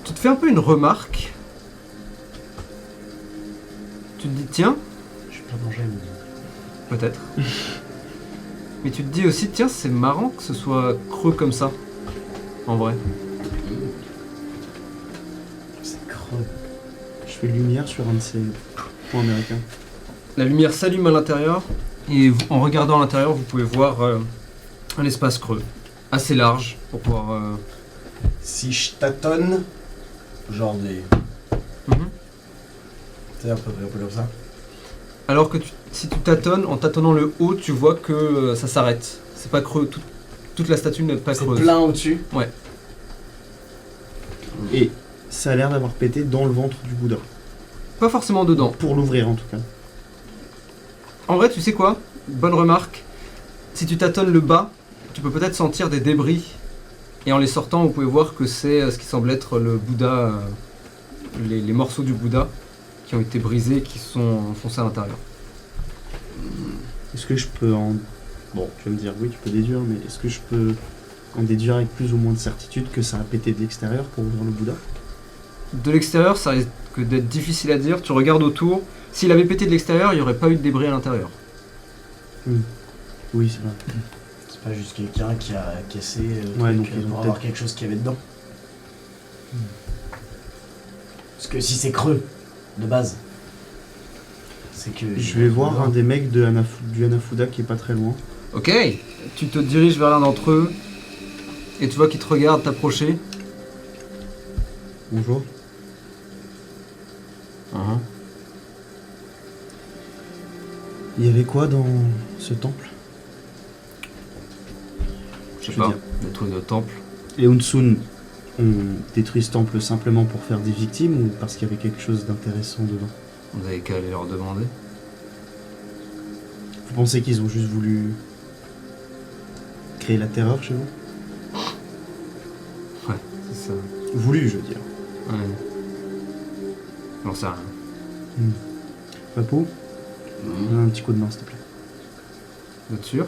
tu te fais un peu une remarque. Tu te dis tiens, Je vais pas manger, mais... peut-être. Mais tu te dis aussi tiens, c'est marrant que ce soit creux comme ça, en vrai. C'est creux. Je fais lumière sur un de ces points américains. La lumière s'allume à l'intérieur et en regardant à l'intérieur, vous pouvez voir un espace creux, assez large pour pouvoir... Si je tâtonne, genre des... Mhm. Tu sais, un peu comme ça. Alors que si tu tâtonnes, en tâtonnant le haut, tu vois que ça s'arrête. C'est pas creux, toute la statue n'est pas C'est creuse. plein au-dessus. Et ça a l'air d'avoir pété dans le ventre du Bouddha. Pas forcément dedans. Pour l'ouvrir en tout cas. En vrai, tu sais quoi? Bonne remarque. Si tu tâtonnes le bas, tu peux peut-être sentir des débris. Et en les sortant, vous pouvez voir que c'est ce qui semble être le Bouddha, les morceaux du Bouddha qui ont été brisés et qui sont enfoncés à l'intérieur. Est-ce que je peux en... Bon, tu vas me dire oui, tu peux déduire, mais est-ce que je peux en déduire avec plus ou moins de certitude que ça a pété de l'extérieur pour ouvrir le Bouddha? De l'extérieur, ça risque d'être difficile à dire. Tu regardes autour. S'il avait pété de l'extérieur, il n'y aurait pas eu de débris à l'intérieur. Oui, c'est vrai. C'est pas juste quelqu'un qui a cassé le Ouais, truc, donc ils ont pour avoir peut-être- quelque chose qu'il y avait dedans. Parce que si c'est creux, de base, c'est que... Je vais voir un des mecs de du Hanafuda qui est pas très loin. Ok, tu te diriges vers l'un d'entre eux et tu vois qu'il te regarde t'approcher. Bonjour. Il y avait quoi dans ce temple? Je sais Je veux pas, dire. des trucs de temple. Les Hunsun ont détruit ce temple simplement pour faire des victimes ou parce qu'il y avait quelque chose d'intéressant dedans? Vous avez qu'à aller leur demander. Vous pensez qu'ils ont juste voulu créer la terreur chez vous? Ouais, c'est ça. Voulu, je veux dire. Ouais. J'en sais rien. Papou, donne un petit coup de main, s'il te plaît. Vous êtes sûr?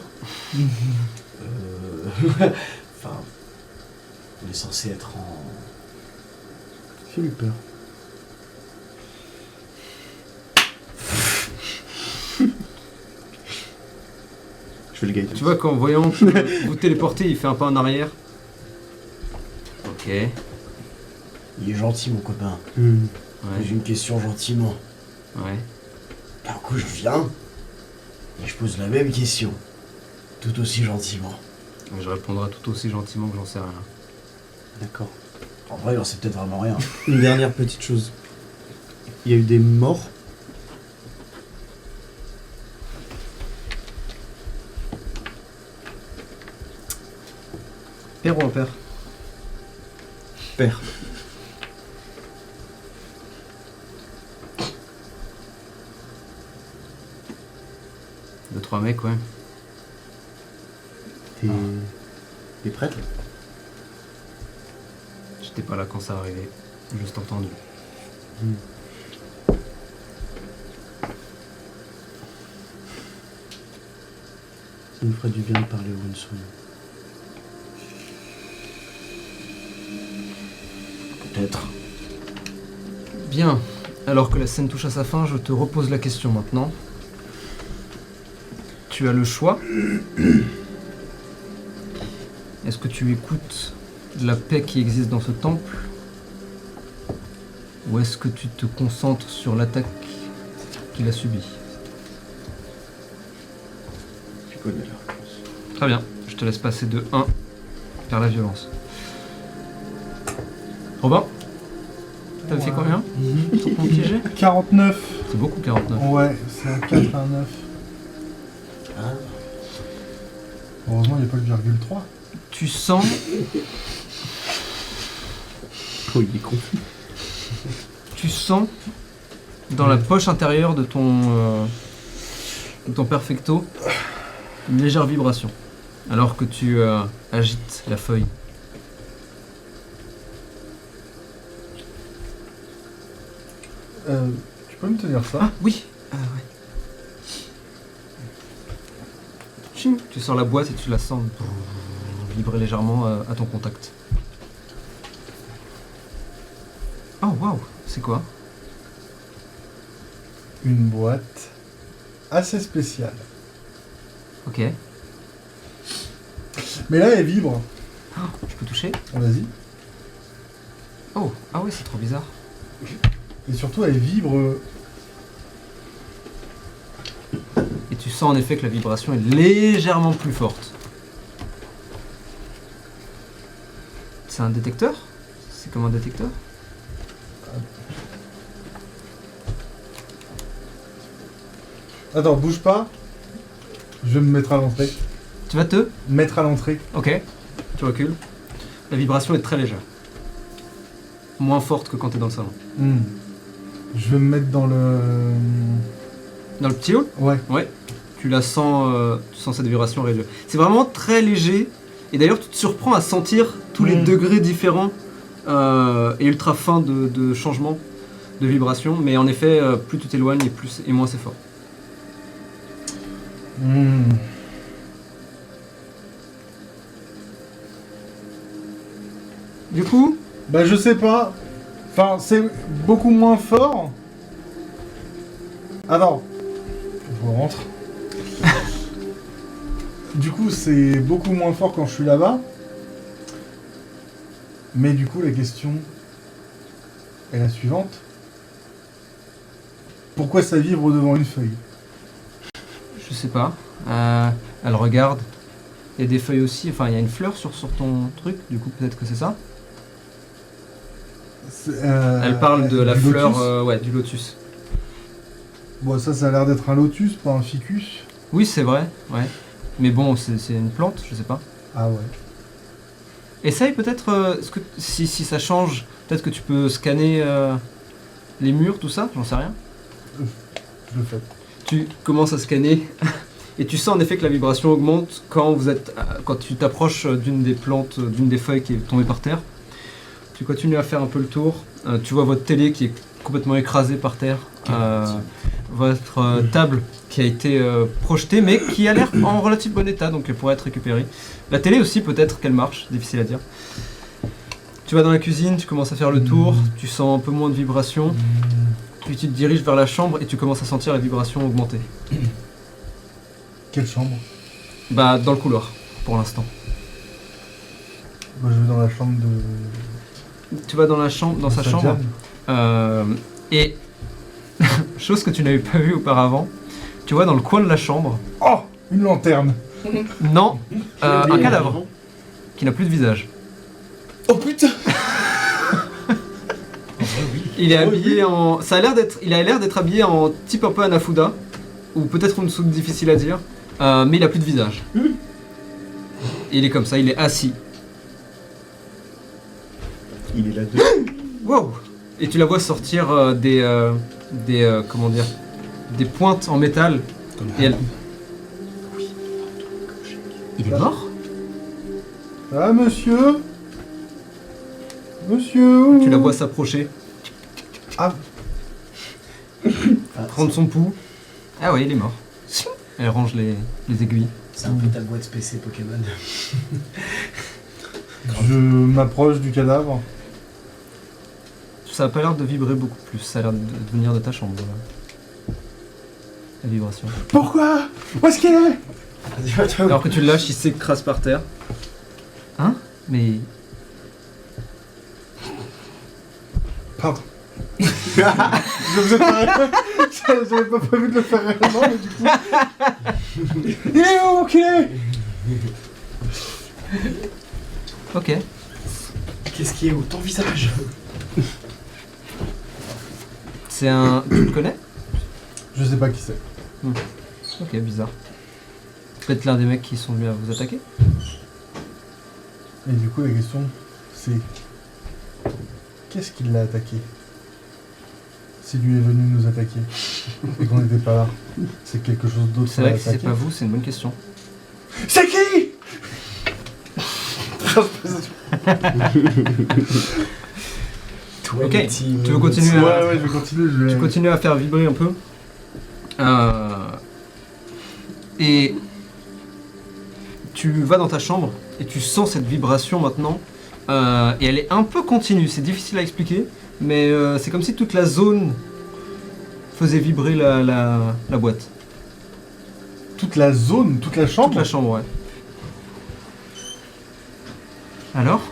Enfin, on est censé être en... Fais-lui peur. Je fais le guide. Tu vois qu'en voyant que vous téléporter, il fait un pas en arrière. Ok. Il est gentil, mon copain. Ouais. J'ai une question gentiment. Ouais. D'un coup, je viens et je pose la même question. Tout aussi gentiment. Et je répondrai tout aussi gentiment que j'en sais rien. D'accord. En vrai, on sait peut-être vraiment rien. Une dernière petite chose. Il y a eu des morts. Père ou impair? Père. Deux, trois mecs, ouais. T'es prêtre? J'étais pas là quand ça arrivait. Juste entendu. Ça nous ferait du bien de parler au Winston. Peut-être. Bien. Alors que la scène touche à sa fin, je te repose la question maintenant. Tu as le choix. Est-ce que tu écoutes la paix qui existe dans ce temple? Ou est-ce que tu te concentres sur l'attaque qu'il a subie? Tu connais la réponse. Très bien. Je te laisse passer de 1 vers la violence. Robin, t'avais fait combien sur ton petit jet? 49. C'est beaucoup 49. Ouais, c'est un 4 et un 9. Ah. Heureusement, il n'y a pas le virgule 3. Tu sens Oh, il est con. Tu sens dans la poche intérieure de ton perfecto une légère vibration alors que tu agites la feuille. Tu peux me tenir ça? Ah oui, ouais. Ching, tu sors la boîte et tu la sens vibrer légèrement à ton contact. Oh waouh, c'est quoi? Une boîte assez spéciale. Ok. Mais là, elle vibre. Je peux toucher? Vas-y. Oh, ah oui, c'est trop bizarre. Et surtout, elle vibre. Et tu sens en effet que la vibration est légèrement plus forte. C'est un détecteur? C'est comme un détecteur? Attends, bouge pas. Je vais me mettre à l'entrée. Tu vas te? Mettre à l'entrée. Ok. Tu recules. La vibration est très légère. Moins forte que quand t'es dans le salon. Je vais me mettre dans le. Dans le petit hall? Ouais. Ouais. Tu la sens, tu sens cette vibration réduite. C'est vraiment très léger. Et d'ailleurs, tu te surprends à sentir tous les degrés différents et ultra fins de changement de vibration. Mais en effet, plus tu t'éloignes et moins c'est fort. Du coup, Bah, je sais pas. Enfin, c'est beaucoup moins fort. Alors, je rentre. Du coup, c'est beaucoup moins fort quand je suis là-bas. Mais du coup, la question est la suivante. Pourquoi ça vibre devant une feuille? je sais pas. Elle regarde. Il y a des feuilles aussi. Enfin, il y a une fleur sur ton truc. Du coup, peut-être que c'est ça. Elle parle de la du fleur, lotus. ouais, du lotus. Bon, ça a l'air d'être un lotus, pas un ficus. Oui, c'est vrai, ouais. Mais bon, c'est une plante, je sais pas. Ah ouais. Essaye peut-être, est-ce que si ça change, peut-être que tu peux scanner les murs, tout ça, j'en sais rien. Je le fais. Tu commences à scanner et tu sens en effet que la vibration augmente quand tu t'approches d'une des plantes, d'une des feuilles qui est tombée par terre. Tu continues à faire un peu le tour. Tu vois votre télé qui est complètement écrasée par terre. Votre table qui a été projetée mais qui a l'air en relatif bon état, donc elle pourrait être récupérée. La télé aussi, peut-être qu'elle marche, difficile à dire. Tu vas dans la cuisine, tu commences à faire le tour, tu sens un peu moins de vibration. Puis tu te diriges vers la chambre et tu commences à sentir la vibration augmenter. Quelle chambre? Bah, dans le couloir, pour l'instant. Bah, je vais dans la chambre tu vas dans la chambre, dans sa Ça chambre, jam. et chose que tu n'avais pas vue auparavant, tu vois dans le coin de la chambre, Oh, une lanterne. non, un cadavre qui n'a plus de visage. Oh putain. Il est habillé en, ça a l'air d'être, il a l'air d'être habillé en type un peu Anafuda, ou peut-être une soude difficile à dire, mais il a plus de visage. Et il est comme ça, il est assis. Il est là deux. Wow. Et tu la vois sortir comment dire, des pointes en métal. Et elle... Il est mort? Ah, monsieur. Monsieur. Tu la vois s'approcher, Ah, prendre son pouls. Ah ouais, il est mort. Elle range les aiguilles. C'est un peu ta boîte PC Pokémon. je m'approche du cadavre. Ça a pas l'air de vibrer beaucoup plus, ça a l'air de venir de ta chambre. Voilà. La vibration. Pourquoi? Où est-ce qu'il est? Alors que tu le lâches, il s'écrase par terre. Hein? Mais... Pardon. Je faisais pas. J'avais pas prévu de le faire réellement, mais du coup. Il est où? Ok. Ok. Qu'est-ce qui est où? Ton visage. C'est un... Tu le connais? Je sais pas qui c'est. Ok, bizarre. Peut-être l'un des mecs qui sont venus à vous attaquer? Et du coup, la question, c'est. Qu'est-ce qui l'a attaqué? Si lui est venu nous attaquer et qu'on n'était pas là, c'est quelque chose d'autre C'est qui vrai l'a que si c'est attaqué. pas vous, c'est une bonne question. C'est qui? Ok, tu veux continuer à... Ouais, je vais continuer. Tu continues à faire vibrer un peu. Et tu vas dans ta chambre et tu sens cette vibration maintenant. Et elle est un peu continue, c'est difficile à expliquer, mais c'est comme si toute la zone faisait vibrer la boîte. Toute la zone, toute la chambre? Toute la chambre, ouais. Alors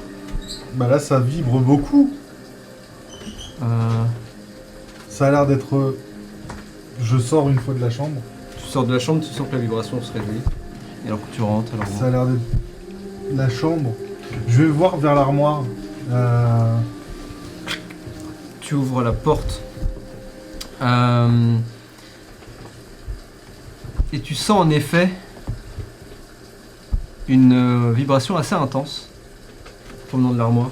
Bah là, ça vibre beaucoup. Ça a l'air d'être. Je sors une fois de la chambre. Tu sors de la chambre, tu sens que la vibration se réveille. Et alors que tu rentres, alors Ça a l'air d'être. La chambre. Je vais voir vers l'armoire. tu ouvres la porte. Et tu sens en effet une vibration assez intense provenant de l'armoire.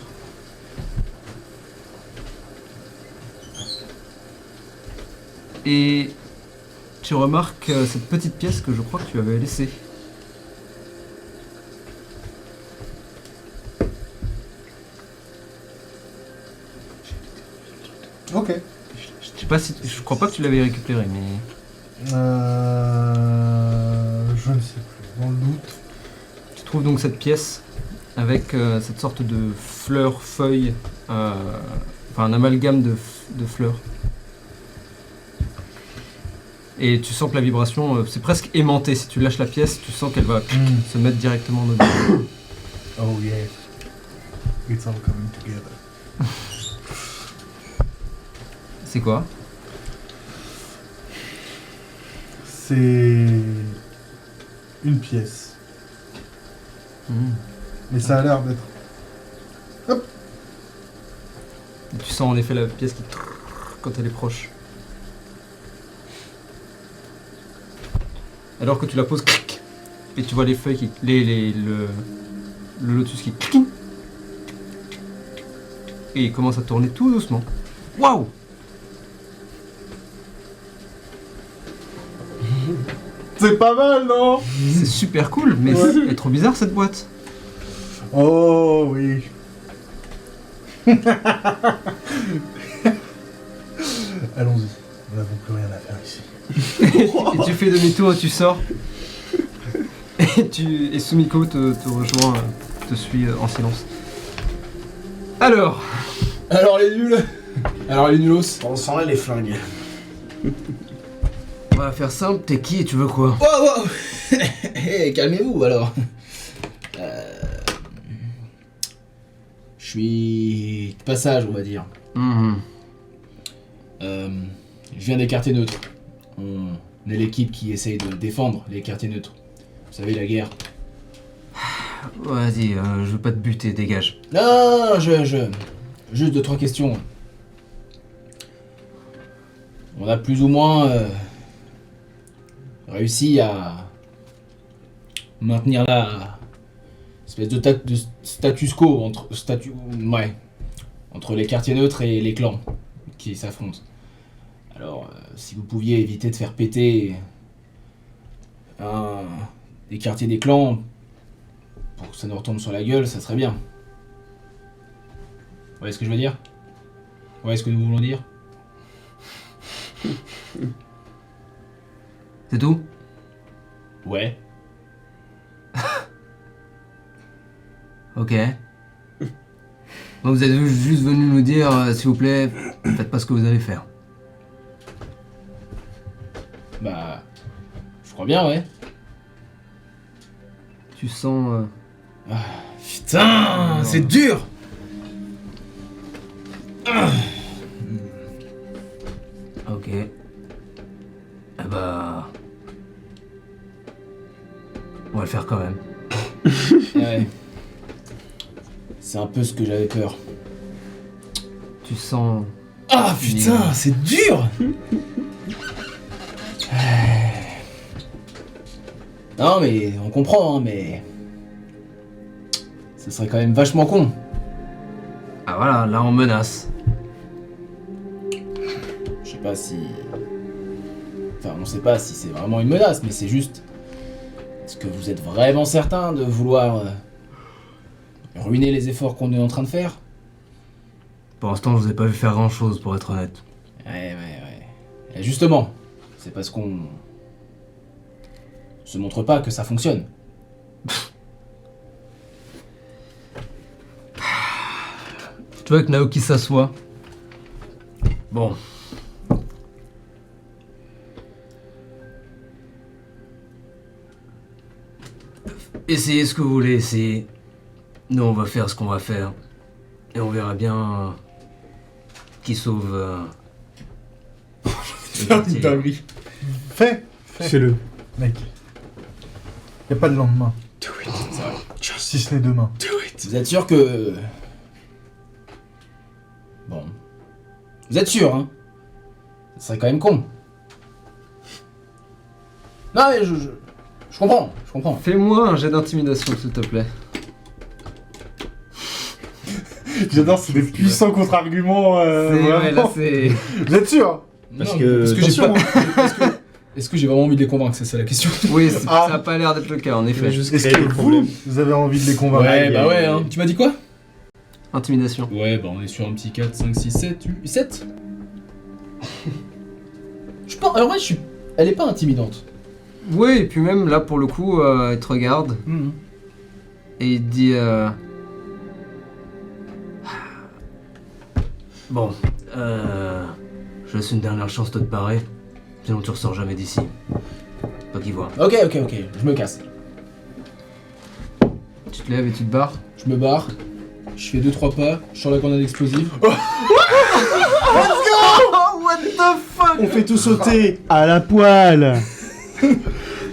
Et tu remarques cette petite pièce que je crois que tu avais laissée. Ok. Je sais pas si, je crois pas que tu l'avais récupérée, mais Je ne sais plus. Dans le doute. tu trouves donc cette pièce avec cette sorte de fleurs, feuilles, enfin un amalgame de fleurs. Et tu sens que la vibration, c'est presque aimanté. Si tu lâches la pièce, tu sens qu'elle va se mettre directement dedans. Oh yeah. It's all coming together. C'est quoi? C'est une pièce. Mais ça a l'air d'être. Et tu sens en effet la pièce qui quand elle est proche. Alors que tu la poses, et tu vois les feuilles qui, le lotus qui et il commence à tourner tout doucement. Waouh! C'est pas mal, non? C'est super cool, mais Ouais. elle est trop bizarre cette boîte. Oh oui. Allons-y. Nous n'avons plus rien à faire ici. Et tu fais demi-tour et tu sors. Et Sumiko te rejoint, te suit en silence. Alors, Alors les nuls. Alors les nulos. On sent là les flingues. on va faire simple, t'es qui et tu veux quoi? Wow, wow. Hey, calmez-vous alors. Je suis de passage, on va dire. Mhm. Je viens des quartiers neutres. On est l'équipe qui essaye de défendre les quartiers neutres. Vous savez, la guerre. Vas-y, je veux pas te buter, dégage. Non, juste 2-3 questions. On a plus ou moins réussi à maintenir la espèce de status quo entre les quartiers neutres et les clans qui s'affrontent. Alors, si vous pouviez éviter de faire péter des quartiers des clans pour que ça nous retombe sur la gueule, ça serait bien. Vous voyez ce que je veux dire? Vous voyez ce que nous voulons dire? C'est tout? Ouais. Ok. Donc vous êtes juste venu nous dire, s'il vous plaît, faites pas ce que vous allez faire. Bah, je crois bien, ouais. Tu sens... Putain, c'est dur. Ok. Eh bah... On va le faire quand même. Ouais. C'est un peu ce que j'avais peur. Tu sens... Ah putain, c'est dur. Non mais on comprend, hein, mais ça serait quand même vachement con. Ah voilà, là on menace. Je sais pas si... Enfin, on sait pas si c'est vraiment une menace, mais c'est juste... Est-ce que vous êtes vraiment certain de vouloir ruiner les efforts qu'on est en train de faire? Pour l'instant, je vous ai pas vu faire grand chose, pour être honnête. Ouais. Et justement, c'est parce qu'on se montre pas que ça fonctionne. Tu vois que Naoki s'assoit. Bon. Essayez ce que vous voulez essayer. Nous, on va faire ce qu'on va faire. Et on verra bien qui sauve... le quartier. Fais-le, mec. Y a pas de lendemain. C'est vrai. Si ce n'est demain. Vous êtes sûr que... Bon. Vous êtes sûr, hein? Ça serait quand même con. Non mais je comprends. Fais-moi un jet d'intimidation, s'il te plaît. J'adore, c'est des puissants contre-arguments. Ouais, là, c'est... Vous êtes sûr? Parce Non, que- parce que j'ai Attention, pas... Est-ce que j'ai vraiment envie de les convaincre? C'est ça la question. Oui, Ah. ça a pas l'air d'être le cas, en effet. Juste Est-ce créer que le problème. vous avez envie de les convaincre? Ouais, bah ouais, aïe, hein. aïe. Tu m'as dit quoi? Intimidation. Ouais, bah on est sur un petit 4, 5, 6, 7, 8, 7. Je pense... Alors ouais, elle est pas intimidante. Oui, et puis même, là, pour le coup, il te regarde, et il te dit... Bon, je laisse une dernière chance de te barrer, sinon tu ressors jamais d'ici. Pas qu'il voit. Ok, je me casse. Tu te lèves et tu te barres. Je me barre, je fais 2-3 pas, je sors la grenade explosive. On fait tout sauter à la poêle.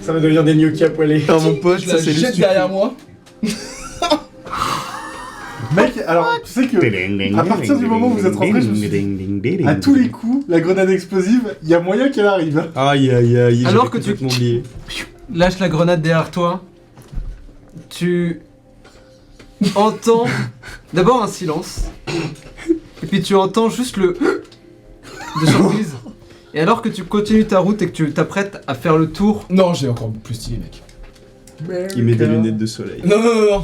Ça va devenir des gnocchis à poêler. Non, mon pote, Je la ça c'est jette juste. derrière moi. Mec, alors tu sais que à partir du moment où vous êtes rentrés, je me suis dit, à tous les coups, la grenade explosive, il y a moyen qu'elle arrive. Aïe aïe aïe. Alors j'avais que tu- complètement oublié. Lâche la grenade derrière toi. Tu entends d'abord un silence, et puis tu entends juste le de surprise. Et alors que tu continues ta route et que tu t'apprêtes à faire le tour, Non, j'ai encore plus stylé, mec. Il met des lunettes de soleil. Non.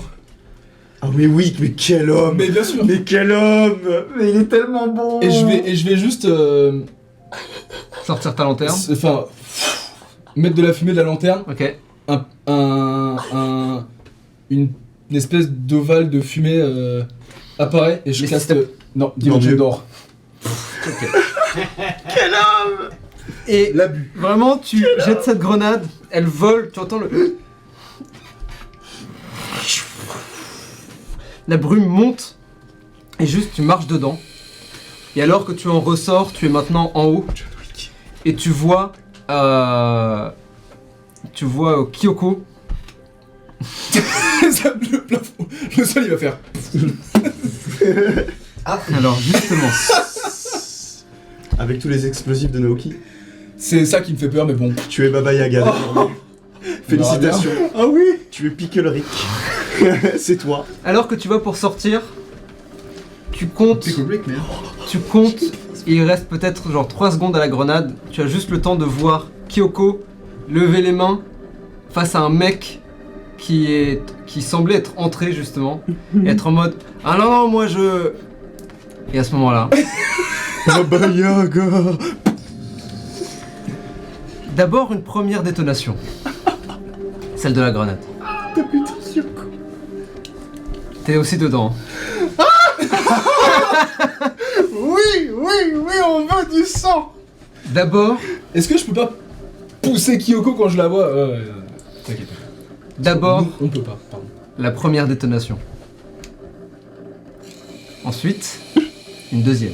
Ah mais oui, mais quel homme. Mais bien sûr. Mais quel homme. Mais il est tellement bon. Et je vais juste... sortir ta lanterne. Enfin... Mettre de la fumée de la lanterne. Ok. Une espèce d'ovale de fumée apparaît et je Mais casse... c'est- Non, dimension d'or. Et vraiment, tu jettes cette grenade, elle vole, tu entends le... La brume monte, et juste tu marches dedans. Et alors que tu en ressors, tu es maintenant en haut. Et tu vois Kyoko. Le plafond, le sol il va faire. Alors justement, Avec tous les explosifs de Naoki, C'est ça qui me fait peur, mais bon. tu es Baba Yaga désormais. Félicitations. Ah oui. Tu es Pickle Rick. C'est toi. alors que tu vas pour sortir, tu comptes, Pickle Brick, mais. il reste peut-être genre 3 secondes à la grenade, tu as juste le temps de voir Kyoko lever les mains face à un mec qui semblait être entré justement, et être en mode « Ah non, moi je... » Et à ce moment-là, Baba Yaga. d'abord une première détonation. Celle de la grenade. T'es aussi dedans. Oui, on veut du sang. D'abord, Est-ce que je peux pas pousser Kyoko quand je la vois T'inquiète. d'abord, Nous, on peut pas, pardon. la première détonation. Ensuite, une deuxième.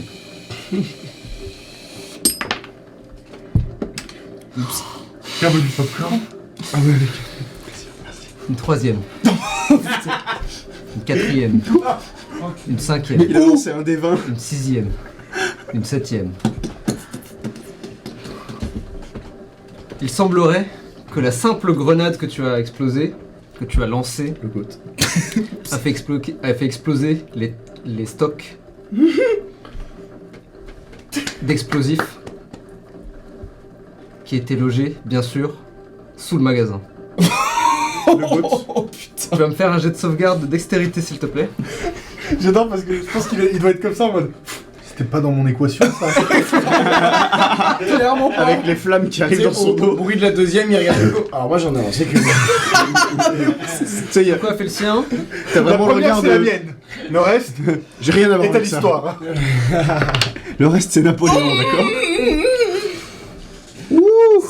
Tiens, du popcorn. Une troisième. Une quatrième. Une cinquième. Il a lancé un des 20. Une sixième. Une septième. Il semblerait que la simple grenade que tu as explosée, que tu as lancée, Le pote. a fait exploser les stocks d'explosifs qui étaient logés, bien sûr, sous le magasin. Le bot. Oh putain. Tu vas me faire un jet de sauvegarde de dextérité, s'il te plaît. J'adore parce que je pense qu'il doit être comme ça en mode. C'était pas dans mon équation ça. Clairement pas. Avec les flammes qui arrivent dans son Au dos. bruit de la deuxième, il regarde le go. Alors moi j'en ai lancé que. Tu sais, Pourquoi a fait le sien? t'as La vraiment le première regard c'est la de. mienne. Le reste J'ai rien à voir est à avec ça. l'histoire. Le reste, c'est Napoléon, d'accord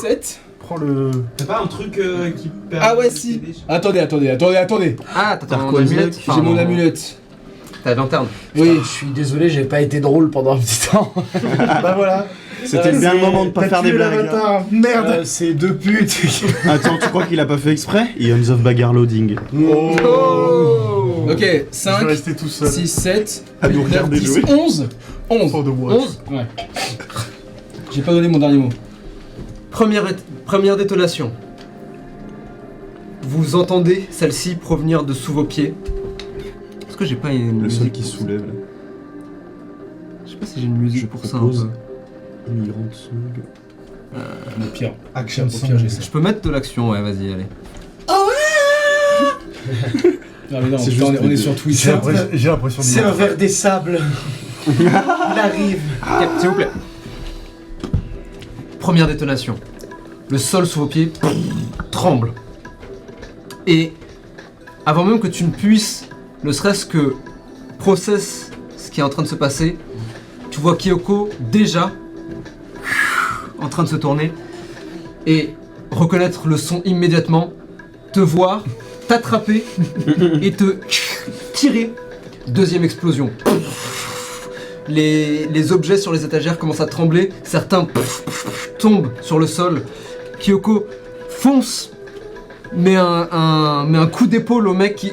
7. Prends le. T'as pas un truc qui permet. Ah ouais, de si. t'aider, Attendez. Ah, t'as ton quoi, amulette? J'ai mon amulette. Ta lanterne. Oui. Je suis désolé, j'ai pas été drôle pendant un petit temps. Bah voilà. C'était bien le moment de pas T'as faire des tué blagues. hein. l'avatar. Merde. C'est deux putes. Attends, tu crois qu'il a pas fait exprès Ions of Bagarre Loading. Oh Ok, Je vais 5, rester tout seul. 6, 7, À nous 8, 9, regarder 10, jouer. 11. 11. For the watch. 11 Ouais. J'ai pas donné mon dernier mot. Première détonation. Vous entendez celle-ci provenir de sous vos pieds. Est-ce que j'ai pas une Le sol musique qui se soulève là. Je sais pas si j'ai une musique Je pour ça un propose. peu. Immigrant song. Le pire. Action Au pire, j'essaie. Je peux mettre de l'action, ouais, vas-y, allez. Non mais non, C'est putain, juste on est les sur deux. Twitch. J'ai l'impression C'est un verre des sables. Il arrive. S'il vous plaît. Première détonation. Le sol sous vos pieds tremble. Et avant même que tu ne puisses, ne serait-ce que process ce qui est en train de se passer, tu vois Kyoko déjà en train de se tourner et reconnaître le son immédiatement, te voir, t'attraper et te tirer. Deuxième explosion. Les objets sur les étagères commencent à trembler, certains tombent sur le sol. Kyoko fonce, met un coup d'épaule au mec qui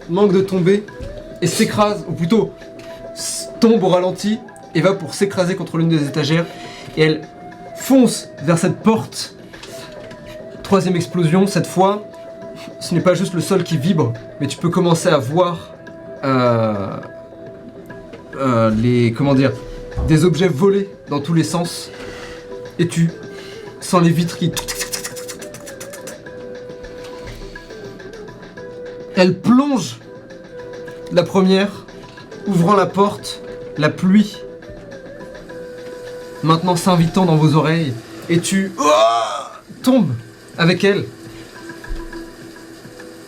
manque de tomber et s'écrase, ou plutôt tombe au ralenti et va pour s'écraser contre l'une des étagères. Et elle fonce vers cette porte. Troisième explosion, cette fois, ce n'est pas juste le sol qui vibre, mais tu peux commencer à voir des objets volés dans tous les sens. Et tu sens les vitres qui... Elle plonge la première, ouvrant la porte, la pluie maintenant s'invitant dans vos oreilles, et tu tombes avec elle.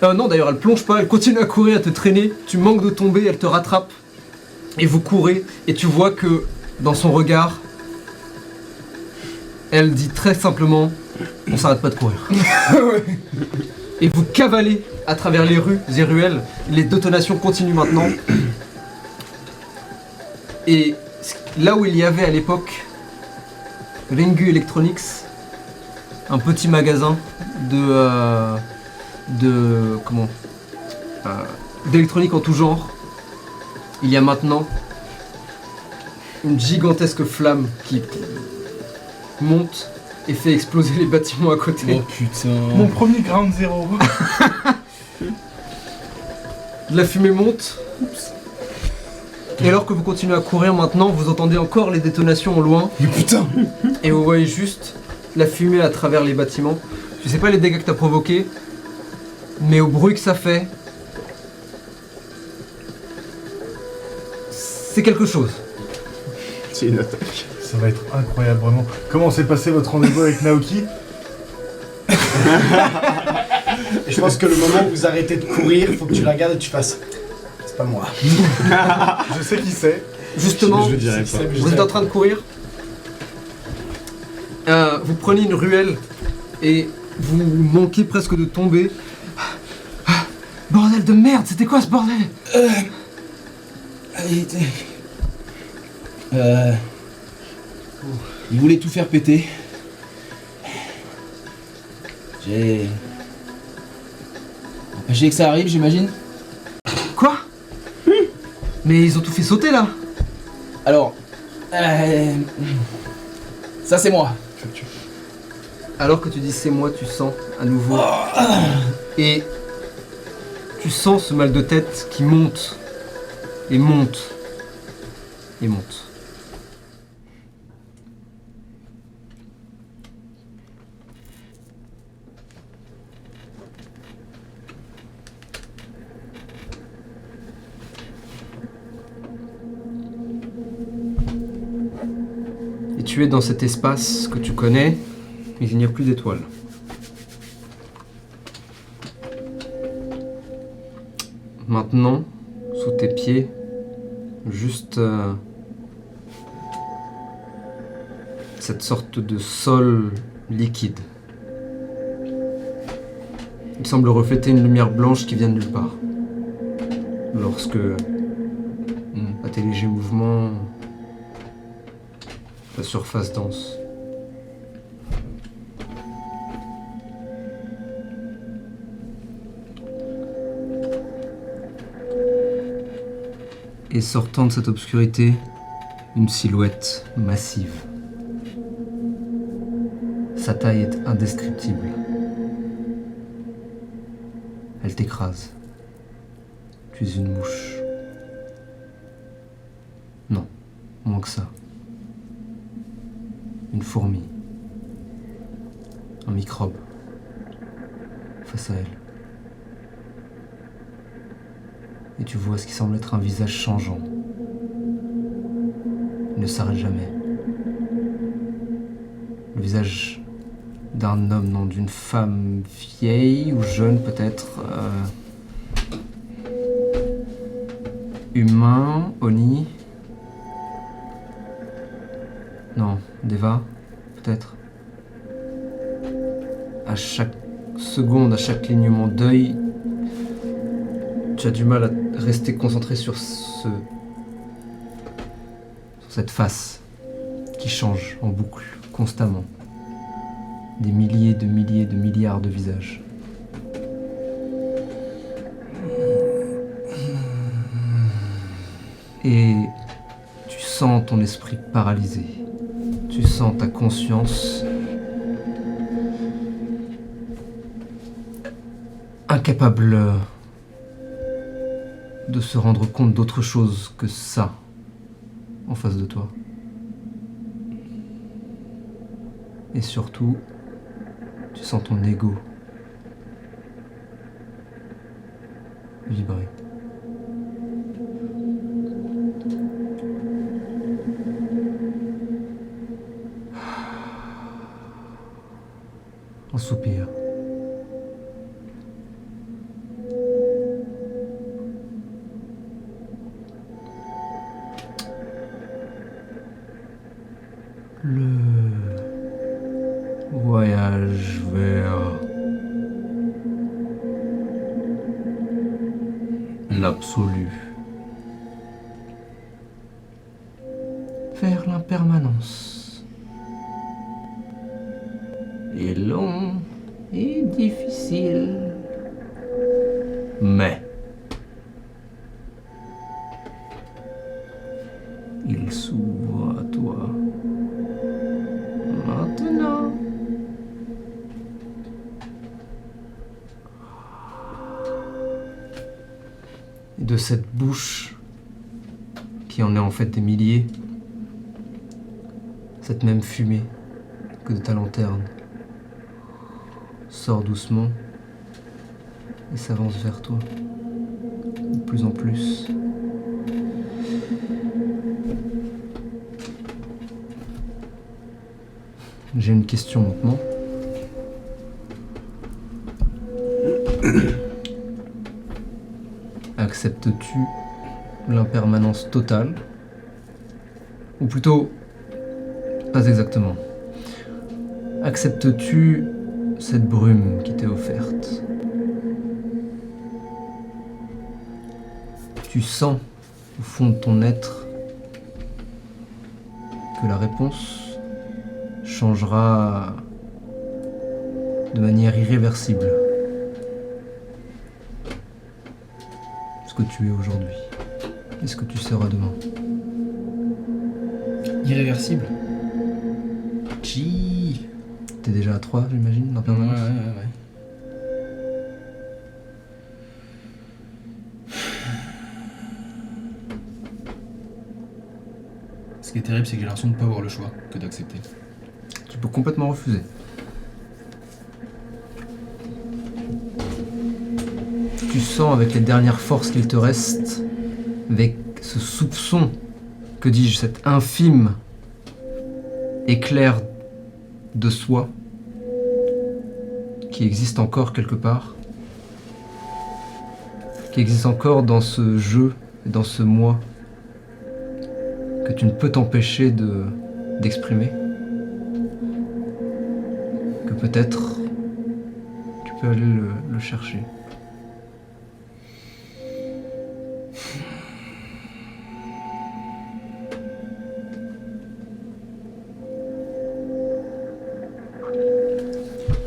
Non, d'ailleurs, elle plonge pas, elle continue à courir, à te traîner, tu manques de tomber, elle te rattrape, et vous courez, et tu vois que dans son regard, elle dit très simplement « On s'arrête pas de courir ». Et vous cavalez à travers les rues et ruelles, les détonations continuent maintenant. Et là où il y avait à l'époque Ringu Electronics, un petit magasin d'électronique en tout genre, il y a maintenant une gigantesque flamme qui monte et fait exploser les bâtiments à côté. Oh putain. Mon premier Ground Zero. La fumée monte. Et alors que vous continuez à courir maintenant, vous entendez encore les détonations au loin. Mais putain. Et vous voyez juste la fumée à travers les bâtiments. Je sais pas les dégâts que t'as provoqués, mais au bruit que ça fait, c'est quelque chose. C'est une attaque. Ça va être incroyable, vraiment. Comment s'est passé votre rendez-vous avec Naoki? Et je pense que le moment où vous arrêtez de courir, faut que tu la regardes et tu fasses. C'est pas moi. Je sais qui c'est. Justement, Je dirais pas. vous êtes en train de courir. Vous prenez une ruelle et vous manquez presque de tomber. Bordel de merde, c'était quoi ce bordel? Il voulait tout faire péter. J'ai empêché que ça arrive, j'imagine. Quoi? Mais ils ont tout fait sauter là. Alors, ça c'est moi. Alors que tu dis c'est moi, tu sens à nouveau. Et tu sens ce mal de tête qui monte. Et monte. Et monte. Et tu es dans cet espace que tu connais, mais il n'y a plus d'étoiles. Maintenant, sous tes pieds, juste cette sorte de sol liquide. Il semble refléter une lumière blanche qui vient de nulle part. Lorsque, à tes légers mouvements, la surface danse. Et sortant de cette obscurité, une silhouette massive. Sa taille est indescriptible. Elle t'écrase. Tu es une mouche. Non, moins que ça. Une fourmi. Un microbe. Face à elle. Et tu vois ce qui semble être un visage changeant. Il ne s'arrête jamais. Le visage d'un homme, non, d'une femme vieille ou jeune peut-être. Humain, Oni. Non, Deva, peut-être. À chaque seconde, à chaque clignement d'œil, tu as du mal à rester concentré sur cette face qui change en boucle, constamment. Des milliers de milliards de visages. Et tu sens ton esprit paralysé. Tu sens ta conscience incapable de se rendre compte d'autre chose que ça en face de toi. Et surtout, tu sens ton ego vibrer. Un soupir. Le voyage vers l'absolu vers l'impermanence. Est long et difficile, mais il s'ouvre à toi. Maintenant. Et de cette bouche, qui en est en fait des milliers, cette même fumée que de ta lanterne sort doucement et s'avance vers toi, de plus en plus. J'ai une question maintenant. Acceptes-tu l'impermanence totale? Ou plutôt, pas exactement. Acceptes-tu cette brume qui t'est offerte? Tu sens au fond de ton être que la réponse changera de manière irréversible ce que tu es aujourd'hui et ce que tu seras demain. Irréversible. Chi. T'es déjà à 3, j'imagine, Ouais, l'impermanence. ouais. Ce qui est terrible, c'est que j'ai l'impression de ne pas avoir le choix que d'accepter. Tu peux complètement refuser. Tu sens avec les dernières forces qu'il te reste, avec ce soupçon, que dis-je, cet infime éclair de soi qui existe encore quelque part, qui existe encore dans ce jeu, dans ce moi, que tu ne peux t'empêcher d'exprimer. Que peut-être tu peux aller le chercher.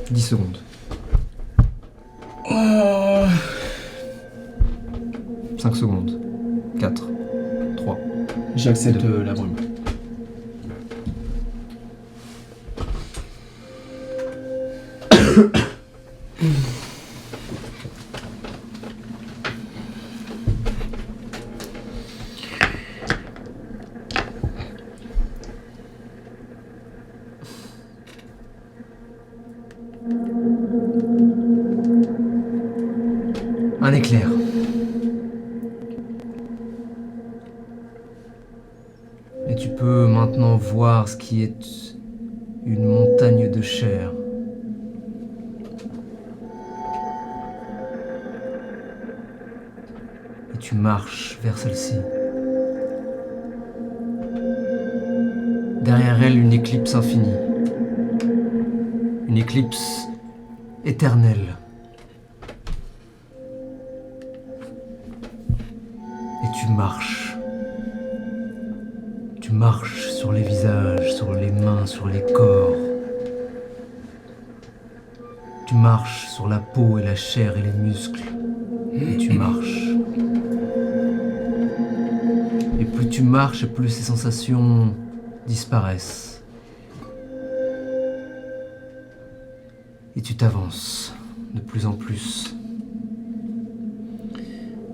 « 10 secondes. 5 secondes. 4. 3. J'accepte la brume. Un éclair. Et tu peux maintenant voir ce qui est une montagne de chair. Et tu marches vers celle-ci. Derrière elle, une éclipse infinie. Une éclipse éternelle. Et tu marches. Tu marches sur les visages, sur les mains, sur les corps. Tu marches sur la peau et la chair et les muscles. Et tu marches. Et plus tu marches, et plus ces sensations disparaissent. Et tu t'avances de plus en plus.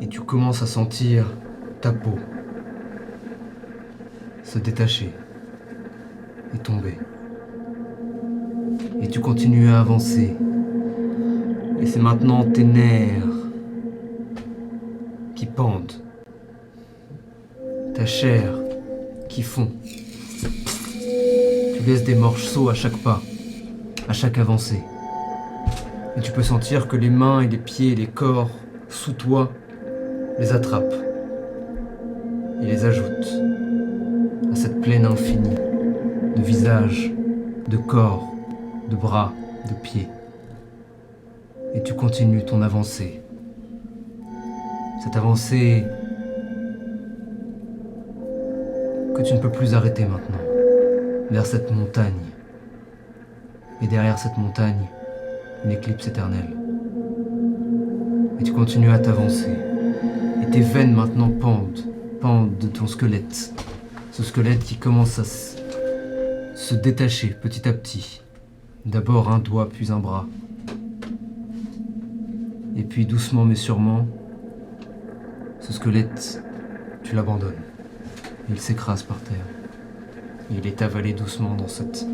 Et tu commences à sentir ta peau se détacher et tomber. Et tu continues à avancer. Et c'est maintenant tes nerfs qui pendent. Ta chair qui fond. Tu laisses des morceaux à chaque pas, à chaque avancée. Et tu peux sentir que les mains et les pieds et les corps sous toi les attrapent et les ajoutent à cette plaine infinie de visages, de corps, de bras, de pieds. Et tu continues ton avancée. Cette avancée que tu ne peux plus arrêter maintenant, vers cette montagne. Et derrière cette montagne, une éclipse éternelle. Et tu continues à t'avancer. Et tes veines maintenant pendent de ton squelette. Ce squelette qui commence à se détacher petit à petit. D'abord un doigt, puis un bras. Et puis doucement mais sûrement, ce squelette, tu l'abandonnes. Il s'écrase par terre. Et il est avalé doucement dans cet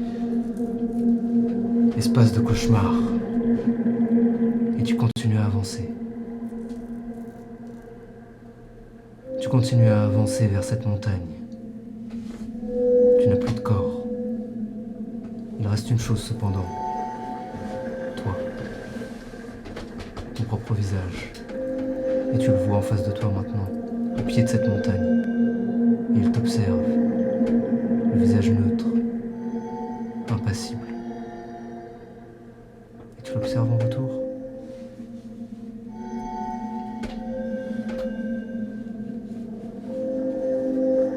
espace de cauchemar. Et tu continues à avancer. Tu continues à avancer vers cette montagne. Tu n'as plus de corps. Il reste une chose cependant. Toi. Ton propre visage. Et tu le vois en face de toi maintenant, au pied de cette montagne. Et il t'observe. Le visage neutre. Impassible. Et tu l'observes en retour.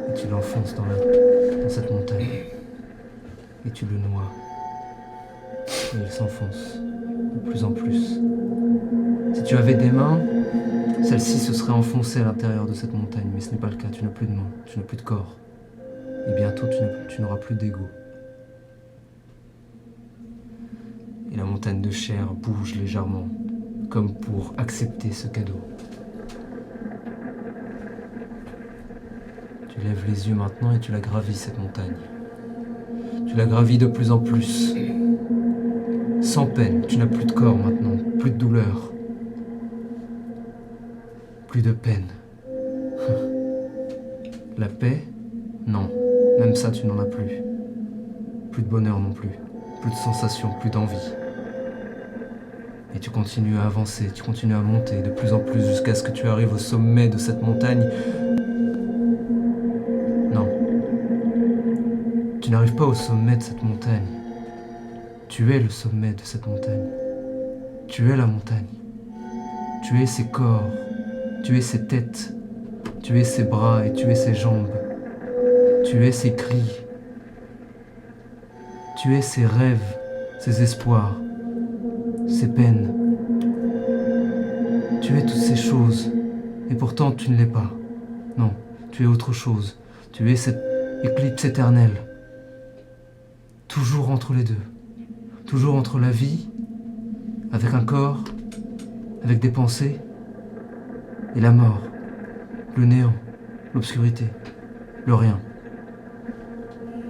Et tu l'enfonces dans cette montagne. Et tu le noies. Et il s'enfonce de plus en plus. Si tu avais des mains, celle-ci se serait enfoncée à l'intérieur de cette montagne, mais ce n'est pas le cas. Tu n'as plus de mains, tu n'as plus de corps. Et bientôt tu n'auras plus d'ego. Et la montagne de chair bouge légèrement, comme pour accepter ce cadeau. Tu lèves les yeux maintenant et tu la gravis, cette montagne. Tu la gravis de plus en plus. Sans peine, tu n'as plus de corps maintenant, plus de douleur. Plus de peine. La paix? Non, même ça tu n'en as plus. Plus de bonheur non plus. Plus de sensations, plus d'envie. Et tu continues à avancer, tu continues à monter de plus en plus jusqu'à ce que tu arrives au sommet de cette montagne. Non. Tu n'arrives pas au sommet de cette montagne. Tu es le sommet de cette montagne. Tu es la montagne. Tu es ses corps. Tu es ses têtes. Tu es ses bras et tu es ses jambes. Tu es ses cris. Tu es ses rêves, ses espoirs, ses peines. Tu es toutes ces choses. Et pourtant tu ne l'es pas. Non, tu es autre chose. Tu es cette éclipse éternelle. Toujours entre les deux. Toujours entre la vie, avec un corps, avec des pensées, et la mort, le néant, l'obscurité, le rien.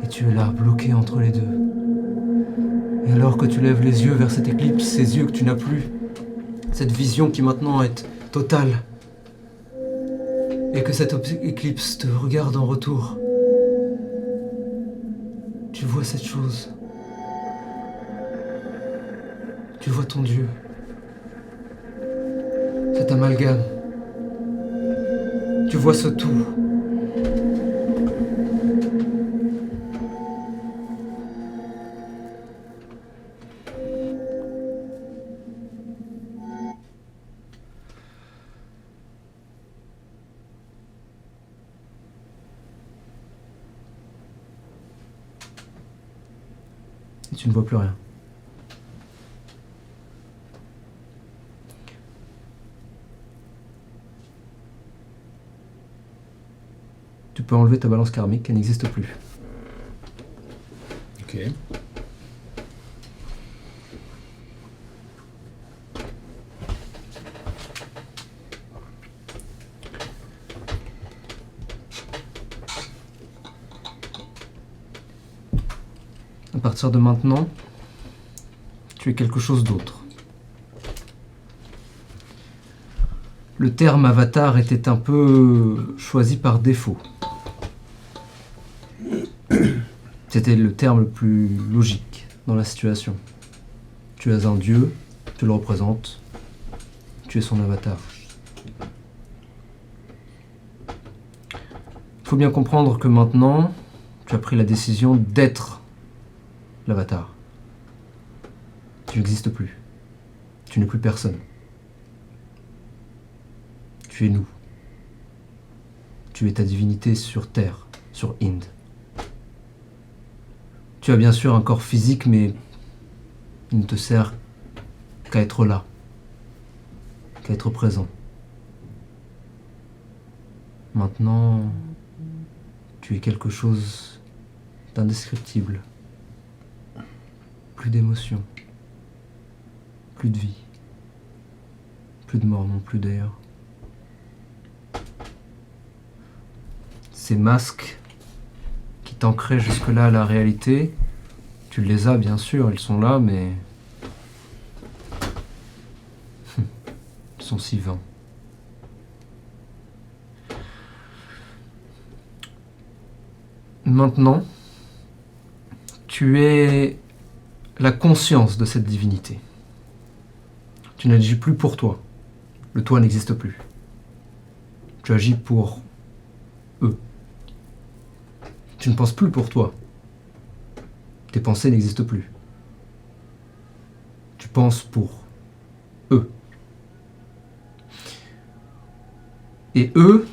Et tu es là, bloqué entre les deux. Et alors que tu lèves les yeux vers cette éclipse, ces yeux que tu n'as plus, cette vision qui maintenant est totale, et que cette éclipse te regarde en retour, tu vois cette chose. Tu vois ton Dieu, cet amalgame. Tu vois ce tout. Et tu ne vois plus rien. Tu peux enlever ta balance karmique, elle n'existe plus. Ok. À partir de maintenant, tu es quelque chose d'autre. Le terme avatar était un peu choisi par défaut. C'était le terme le plus logique dans la situation. Tu es un dieu, tu le représentes, tu es son avatar. Il faut bien comprendre que maintenant, tu as pris la décision d'être l'avatar. Tu n'existes plus. Tu n'es plus personne. Tu es nous. Tu es ta divinité sur Terre. sur Inde. Tu as bien sûr un corps physique, mais il ne te sert qu'à être là, qu'à être présent. Maintenant, tu es quelque chose d'indescriptible. Plus d'émotion, plus de vie, plus de mort non plus d'ailleurs. Ces masques qui t'ancraient jusque-là à la réalité, tu les as bien sûr, ils sont là, mais ils sont si vains. Maintenant, tu es la conscience de cette divinité. Tu n'agis plus pour toi. Le toi n'existe plus. Tu agis pour eux. Tu ne penses plus pour toi. Tes pensées n'existent plus. Tu penses pour eux. Et eux,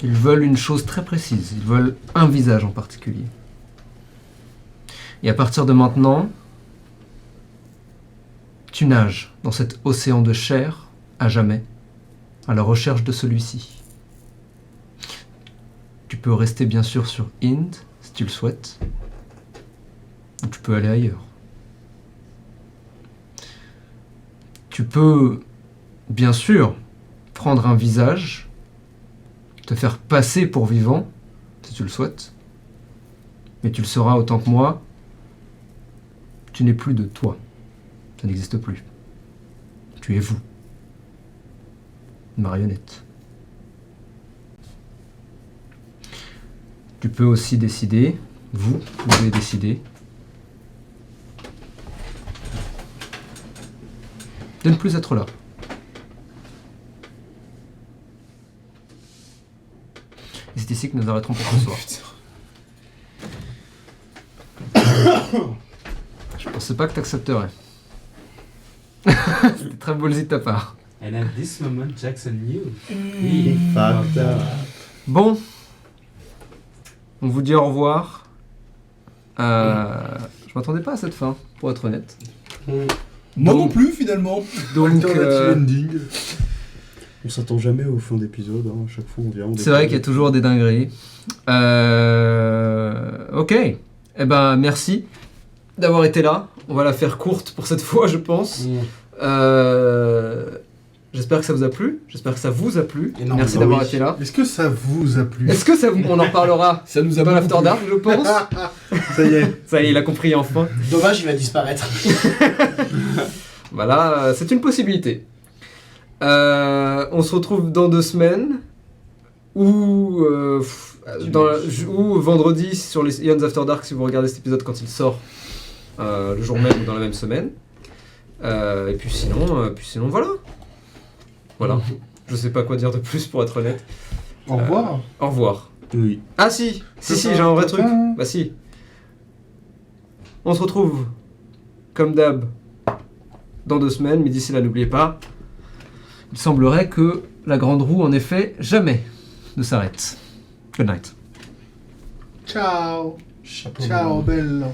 ils veulent une chose très précise. Ils veulent un visage en particulier. Et à partir de maintenant, tu nages dans cet océan de chair à jamais, à la recherche de celui-ci. Tu peux rester bien sûr sur Inde, si tu le souhaites, ou tu peux aller ailleurs. Tu peux, bien sûr, prendre un visage, te faire passer pour vivant, si tu le souhaites, mais tu le seras autant que moi, tu n'es plus de toi. Ça n'existe plus. Tu es vous. Une marionnette. Tu peux aussi décider, vous pouvez décider, de ne plus être là. Et c'est ici que nous arrêterons pour ce soir. Je pensais pas que t'accepterais. C'était très ballsy de ta part. And at this moment, Jackson knew. Il fucked up. Bon, on vous dit au revoir. Je m'attendais pas à cette fin, pour être honnête. Moi non Donc- plus, finalement. Donc, Alternative ending. On s'attend jamais aux fins d'épisode, hein. À chaque fois on vient. on c'est vrai qu'il y a toujours des dingueries. Ok. Eh ben, merci d'avoir été là. On va la faire courte pour cette fois, je pense. J'espère que ça vous a plu. J'espère que ça vous a plu. Énormément. Merci Ah d'avoir oui. été là. Est-ce que ça vous a plu? Est-ce que ça vous... On en reparlera Ça nous a dans beaucoup l'After plu. Dark, je pense. Ça y est. Ça y est, il a compris enfin. Dommage, il va disparaître. Voilà, c'est une possibilité. On se retrouve dans 2 semaines ou ou vendredi sur les Eons After Dark si vous regardez cet épisode quand il sort le jour même ou dans la même semaine. Et puis sinon voilà. Voilà. Je sais pas quoi dire de plus pour être honnête. Au revoir. Au revoir. Oui. Ah si, j'ai un vrai truc. Bah si. On se retrouve comme d'hab dans 2 semaines, mais d'ici là n'oubliez pas, il semblerait que la grande roue en effet jamais ne s'arrête. Good night. Ciao. Chapeau. Ciao, bello.